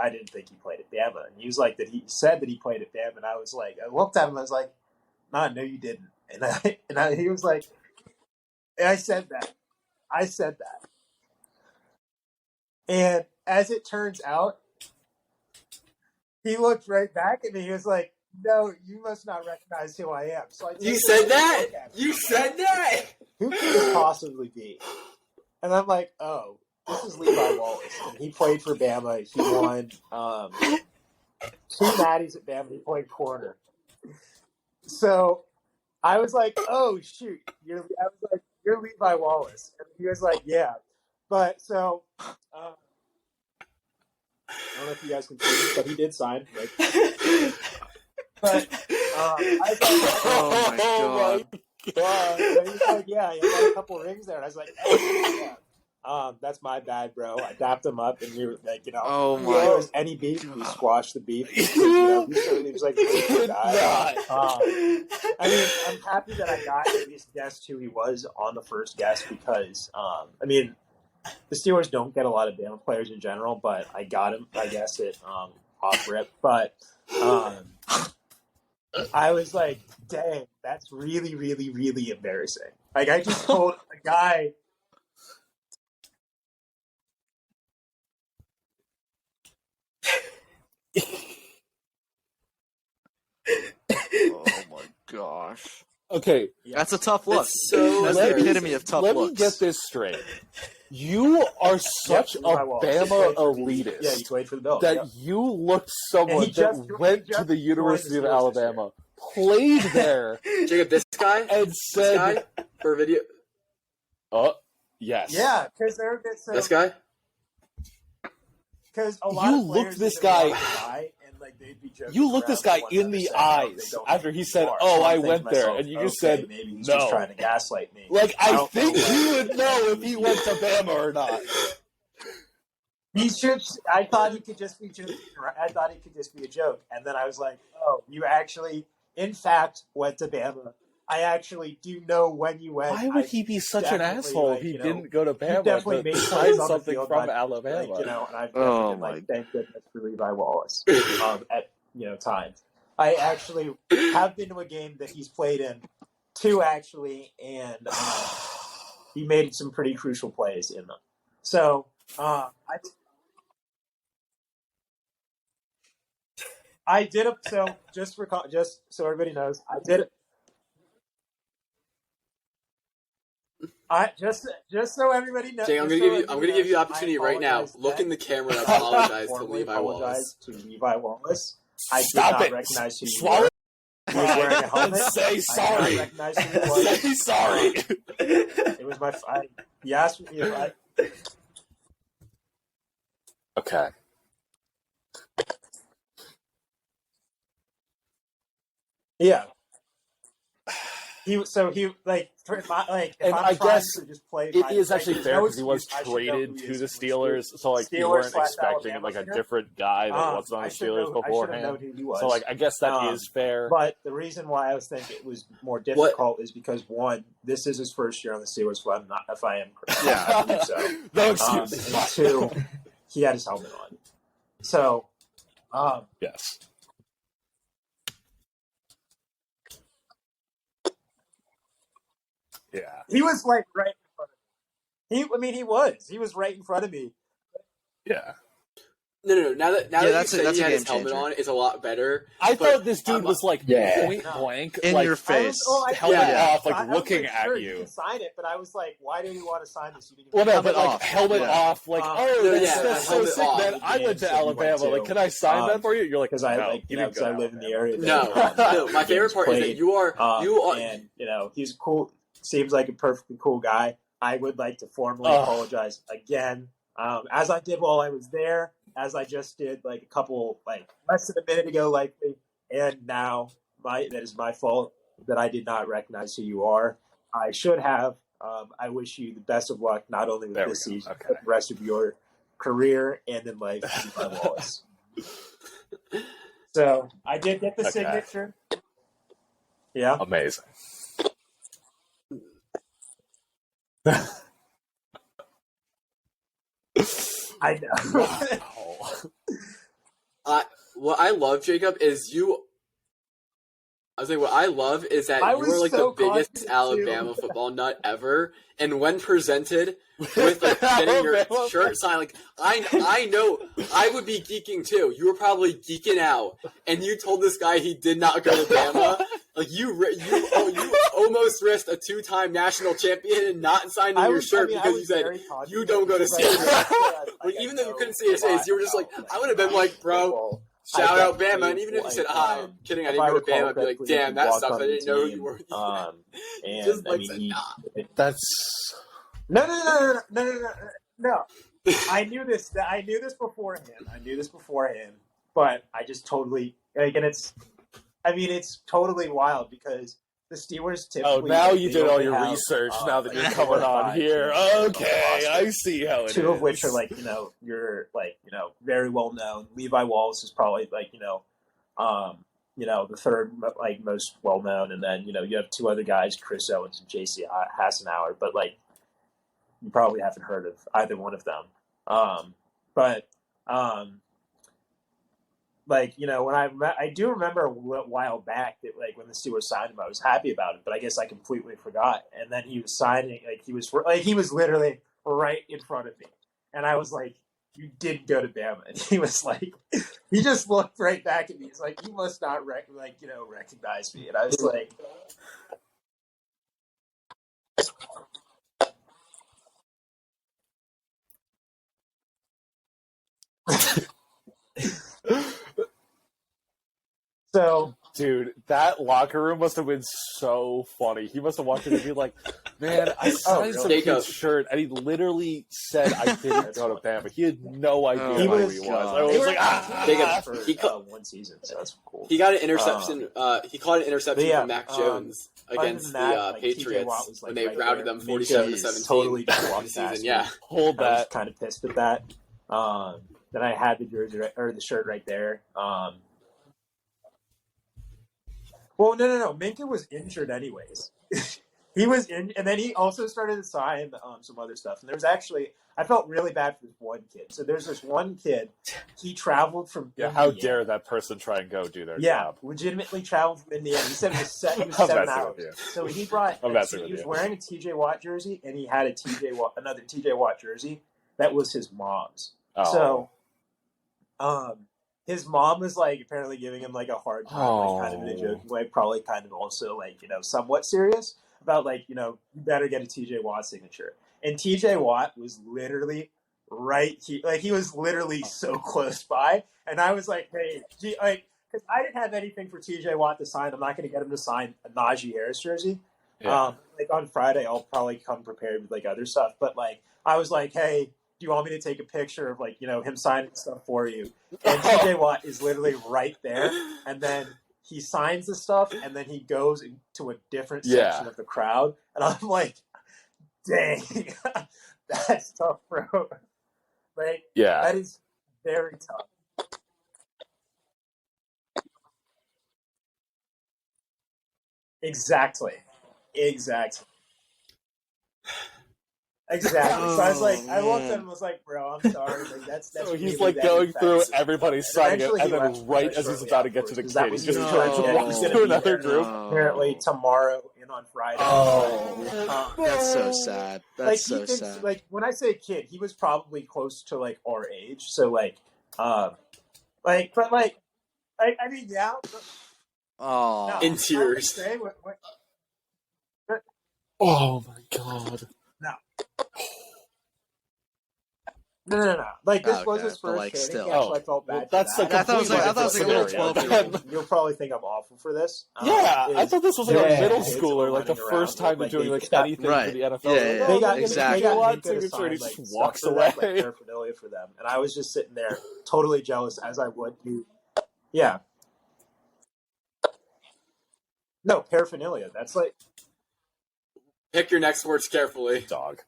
I didn't think he played at Bama. And he was like, he said that he played at Bama. And I was like, I looked at him and I was like, no, you didn't. And he was like, and I said that. And as it turns out, he looked right back at me. He was like, no, you must not recognize who I am. So You said that? You said that? Who could this possibly be? And I'm like, oh, this is Levi Wallace. And he played for Bama. He won 2 natties at Bama. He played corner. So I was like, oh, shoot. You're Levi Wallace. And he was like, yeah. But so I don't know if you guys can see this, but he did sign. But I was like, Oh my god. and he was like, yeah, he had a couple rings there. And I was like, oh, yeah. That's my bad, bro. I dapped him up, and we were like, Oh if my there was any beef, we squashed the beef. Because, he certainly was like a really good guy. I mean, I'm happy that I got at least guessed who he was on the first guess because, the Steelers don't get a lot of Bama players in general, but I got him, I guess, it off rip. But I was like, dang, that's really, really, really embarrassing. I just told a guy. Oh my gosh. Okay, That's a tough look. That's so That's the embarrassing. epitome of tough let me looks. get this straight. You are such Levi a Wallace. Bama He played for elitist Yeah, he played for the Bills. that Yep. you looked And someone he just- that went he just to the University of joined the Steelers this Alabama, played there, Jacob, this guy? and This said, guy? for a video? Oh, yes. Yeah, because they're so, This guy? because a lot You of looked players this would guy- walk by and like they'd be joking You looked around this guy with one in another the saying, "Oh, they eyes don't after know he who said, you are." "Oh, So I I'm thinking went to there," myself, and you just okay, said, maybe he's "No." just trying to gaslight me. Like, I don't know think what- he would know if he went to Bama or not. He should. I thought he could just be joking. I thought he could just be a joke, and then I was like, "Oh, you actually, in fact, went to Bama. I actually do know when you went." Why would he be such an definitely, asshole like, if he you know, didn't go to Bama definitely to made sign plays on the something field, from but, Alabama? like, you know, and I've Oh, been my- like, thank goodness for Levi Wallace at times. I actually have been to a game that he's played in, 2 actually, and he made some pretty crucial plays in them. So I did a so just so everybody knows, I did it. Just so everybody knows. Jay, I'm gonna give you the opportunity right now. Look in the camera and apologize to formally Levi Wallace. apologize to Levi Wallace. I did Stop not it. recognize who you Swallow were. He was wearing a and helmet. say I did sorry. not recognize who he was. Say sorry. It was he asked me if I. Okay. Yeah. He like if And I'm I trying guess to just play. It is actually there's fair no because he was excuse. I should know traded who he to is the from Steelers, so like you Steelers weren't slash expecting Alabama like a singer. different guy that wasn't on I the should Steelers have known beforehand. who he was. So like I guess that is fair. But the reason why I was thinking it was more difficult is because, one, this is his first year on the Steelers. If I am correct, Yeah. I believe so. No excuses. And 2, he had his helmet on. So, Yes. Yeah. he was like right in front of me. He was right in front of me. Yeah. No. Now that you that's said he a had his game helmet changer. on, it's a lot better. I But, thought this dude was like Yeah. point blank, In like, your face. helmet Yeah. off, like I was looking like, at sure, you. can sign it, but I was like, why do you want to sign this? You didn't Well, no, Helmet but like off. helmet Yeah. off, like No, that's, yeah, that's so helmet sick, off. man. I went to Games that you went Alabama. to. Like, can I sign that for you? You're like, because I no, like you you know didn't go because I to live in the Alabama. area. No. My favorite part is that you are. and you know he's cool. Seems like a perfectly cool guy. I would like to formally Ugh. apologize again, as I did while I was there, as I just did like a couple less than a minute ago, and now that is my fault that I did not recognize who you are. I should have. I wish you the best of luck, not only with There we this go. season, Okay. but the rest of your career and in life. Levi Wallace. So I did get the Okay. signature. Yeah. Amazing. I know. Wow. What I love, Jacob, is you. I was like, what I love is that I you was are like so the biggest confident, Alabama too. football nut ever, and when presented with like getting your Alabama shirt signed, like I know I would be geeking too. You were probably geeking out, and you told this guy he did not go to Bama. Like you almost risked a 2-time national champion and not signing your shirt because you said you don't go to Steelers. Like, even though you couldn't see his face, you were just like, I would have been like, bro, shout out Bama. And even if you said, I'm kidding, I didn't go to Bama, I'd be like, damn, that sucks. I didn't know who you were. And Just I like mean, said, he, nah. That's no. I knew this. I knew this beforehand. But I just totally and it's. I mean, it's totally wild because the Steelers typically. now you they did all only your have, research. Now that you're 4 coming or on 5 here, teams on the okay, roster. I see how it is. 2 of which are you're very well known. Levi Wallace is probably the third most well known, and then you have 2 other guys, Chris Owens and J.C. Hassenauer, but you probably haven't heard of either one of them. When I do remember a while back that when the Steelers signed him, I was happy about it, but I guess I completely forgot. And then he was signing, he was literally right in front of me, and I was like, "You didn't go to Bama." And he was like, he just looked right back at me. He's like, "You must not recognize me." And I was like. So Dude, that locker room must have been so funny. He must have walked in and be like, "Man, I signed some kid's shirt," and he literally said, "I didn't go to Bama." He had no idea who he was. I was like, he caught 1 season, so that's cool. He got an interception. He caught an interception from Mac Jones against the Patriots when they routed them 47-17. Totally this season. Yeah, hold I was that. kind of pissed at that. Then I had the jersey or the shirt right there. Well, no. Minka was injured anyways. He was in, and then he also started to sign some other stuff. And there was actually, I felt really bad for this one kid. So there's this one kid. He traveled from Yeah, Indiana. how dare that person try and go do their Yeah, job? legitimately traveled from Indiana. He said he was 7 I'm messing hours. with you. So he brought. I'm messing with he was you. wearing a TJ Watt jersey, and he had another TJ Watt jersey that was his mom's. Oh. So, his mom was like apparently giving him like a hard time, like kind of in a joking way, probably kind of also like, you know, somewhat serious about like, you know, you better get a TJ Watt signature. And TJ Watt was literally he was literally so close by. And I was like, hey, because I didn't have anything for TJ Watt to sign. I'm not going to get him to sign a Najee Harris jersey. Yeah. Like on Friday, I'll probably come prepared with like other stuff. But like, I was like, hey, do you want me to take a picture of like, you know, him signing stuff for you? And TJ Watt is literally right there. And then he signs the stuff and then he goes into a different section of the crowd. And I'm like, dang, that's tough, bro. Like, that is very tough. Exactly. Exactly. So I was like, I looked at him and was like, bro, I'm sorry. Like, that's So really he's like bad going through offense. everybody's signing it, Eventually and he then left right as he's shortly about to get to the afterwards, 'cause that kid, he was just his turns plan. and He walks was to gonna be another there, group. apparently tomorrow and on Friday. That's so sad. That's Like so he thinks, sad. like when I say kid, he was probably close to like our age. So like, but like, I mean, yeah. Oh, No, in I would tears. say Oh my god. No. Like this was Okay, his but, first like, training still. camp, so I felt bad. Well, for that's that. a I thought it was like- I thought it was like a little scenario. 12-year-old. You'll probably think I'm awful for this. Yeah, I thought this was like a Yeah. middle Kids schooler, like the running first around, time they're like, doing they like got- anything Right. for the NFL. Yeah, Like, yeah, oh, yeah. get Exactly. TJ Watt Minka to signature, and he sign, just like, walks stuff for away. them, like, paraphernalia for them, and I was just sitting there, totally jealous as I would be. Yeah. No, paraphernalia. That's like Pick your next words carefully. Dog.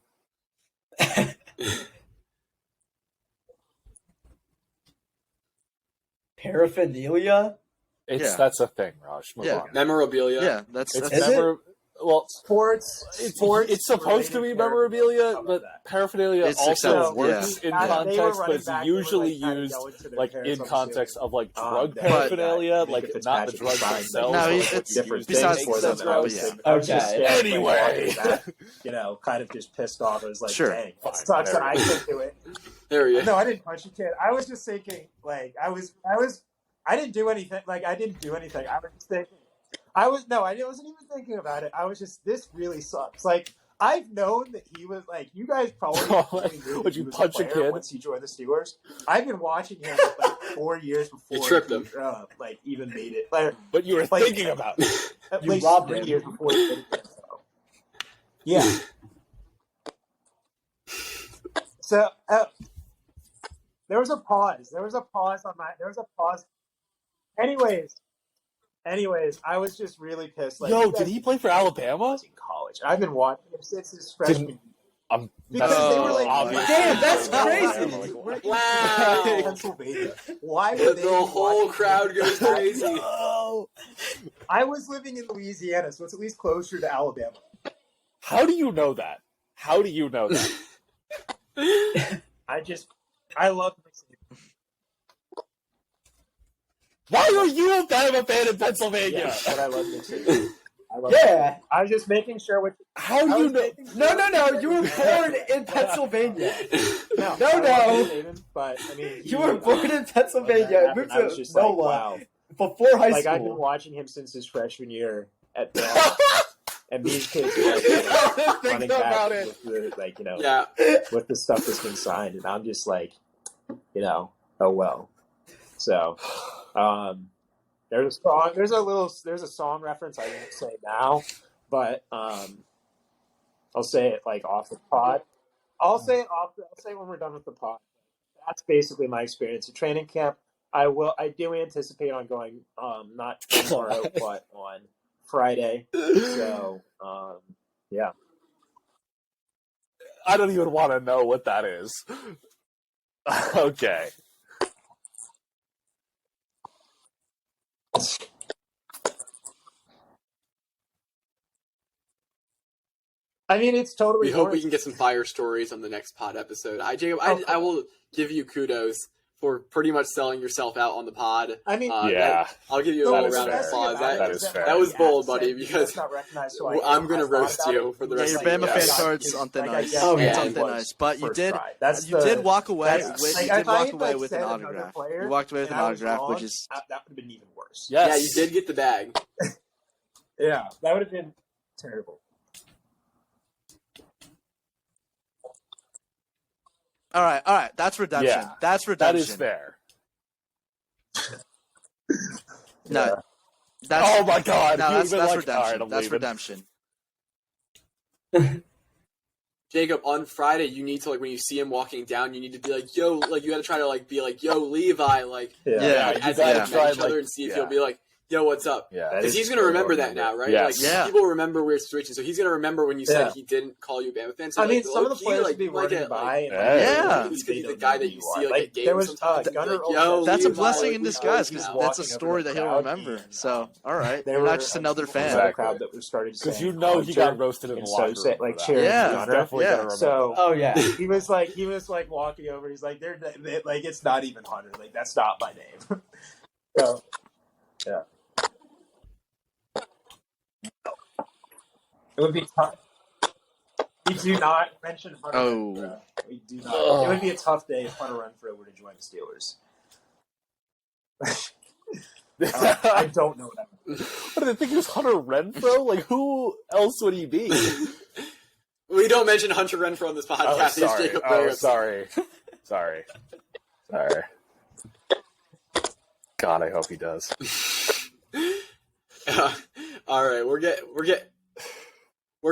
Paraphernalia? That's a thing, Raj. Move Yeah. on. Memorabilia. yeah, that's It's Is never. Well, sports. it's supposed to be memorabilia, but paraphernalia It's also accepted, works yeah. in They were context, but running it's back, they were, usually like, kinda used going to their like parents, in I'm context assuming. of like drug That- paraphernalia, that like Minka not the Fitzpatrick drugs signed, themselves. No, but it's what's different used things to besides make for them, sense, but Raj. yeah. I was just Okay. standing, Anyway. like, watching that, you know, kind of just pissed off. I was like, Sure. dang, Fine, it sucks that there I we go. couldn't do it. There you go. No, I didn't punch a kid. I was just thinking, like, I didn't do anything. Like, I didn't do anything. I was just thinking, I wasn't even thinking about it. I was just, this really sucks. Like, I've known that he was, like, you guys probably knew Would that you he was punch a player kid? once he joined the Steelers. I've been watching him, like, 4 years before You tripped him. like, even made it. Like, But you were Like- thinking about it. at You least robbed 3 him. years before he did it. So. Yeah. So, there was a pause. There was a pause. Anyways, I was just really pissed. Like, Yo, you guys did he play for Alabama? was in college. I've been watching him since his freshman year. I'm Because messing they with were you, like, obviously. Damn, that's No, crazy. We're in Wow. Pennsylvania. Why would they? The be whole watching crowd him? goes crazy. No. I was living in Louisiana, so it's at least closer to Alabama. How do you know that? How do you know that? I love Mississippi. Why are you a Bama fan in Pennsylvania? Yeah, but I love Mississippi. Yeah. I was just making sure what. How I do you was know? making sure- No. You were born in Pennsylvania. No. No. I love Saban, but I mean, You were born in Pennsylvania. when Moved that happened, I was to just like, NOLA wow. before high Like I've been school. watching him since his freshman year at Bama, and these kids are like, Think running about back it. with the, like, you know, Yeah. with the stuff that's been signed, and I'm just like, you know, oh well. So, There's a song. There's a song reference I won't say now, but I'll say it like off the pod. I'll say when we're done with the pod. That's basically my experience at training camp. I do anticipate on going not tomorrow but on Friday. So yeah. I don't even want to know what that is. Okay. I mean, it's totally. We hope we can get some fire stories on the next pod episode. Jacob, I will give you kudos for pretty much selling yourself out on the pod. I mean, I'll give you a little round of applause. That is fair. That was bold, buddy, because I'm going to roast you for the rest your of the Bama year. fan cards on thin ice. Oh, yeah. It's on thin ice. But you did walk away. You did walk away with an autograph. You walked away with an autograph, which is that would have been even worse. Yes. Yeah, you did get the bag. Yeah, that would have been terrible. all right. That's redemption. Yeah. That's That redemption. is fair. No, Oh my god. no, He that's would've been like, redemption. "All right, I'm That's leaving." redemption. Jacob, on Friday, you need to, like, when you see him walking down, you need to be like, yo, like, you got to try to, like, be like, yo, Levi, like, Yeah. as you they gotta met try, each other like, and see if yeah. he'll be like, yo, what's up? Yeah. Because he's going to remember that now, right? Yes. Like, Yeah. people remember weird situations, so he's going to remember when you said Yeah. he didn't call you a Bama fan. So, I mean, like, some of the low-key, players like, would be you might running get, by. like, And Yeah. this could be the guy that you see, like, at there games was sometimes. Gunnar Like, yo, That's a Levi, blessing like, in we disguise know because now. that's a story that he'll remember. So, all right, They you're were not just another fan. Exactly. crowd that was started Because saying you know he got Hunter, roasted in the and locker so room. like for that. cheering Yeah. He's Gunnar. definitely Yeah. gonna remember So Oh yeah. he was like walking over. He's like, they're like, it's not even Hunter. Like, that's not my name. So yeah, it would be tough. We do not mention Hunter. Oh. Renfrow. We do not. It would be a tough day if Hunter Renfrow were to join the Steelers. I don't know what I'm doing. What, did they think he was Hunter Renfrow? Like, who else would he be? We don't mention Hunter Renfrow on this podcast. Oh, He's sorry. Jacob Oh, Berrios. sorry. God, I hope he does. All right, we're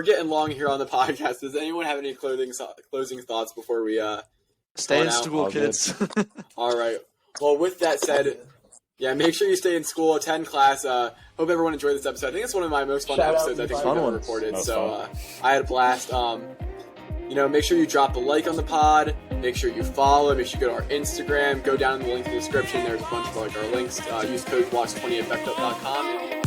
getting long here on the podcast. Does anyone have any closing thoughts before we Stay in out. school, All good. kids. All right. Well, with that said, yeah, make sure you stay in school, attend class. Hope everyone enjoyed this episode. I think it's one of my most fun Shout out episodes I think Levi. we've Fun ever one. recorded. Most So I had a blast. Make sure you drop the like on the pod. Make sure you follow. Make sure you go to our Instagram. Go down in the link in the description. There's a bunch of our links. Use code blocks20 at beckup.com.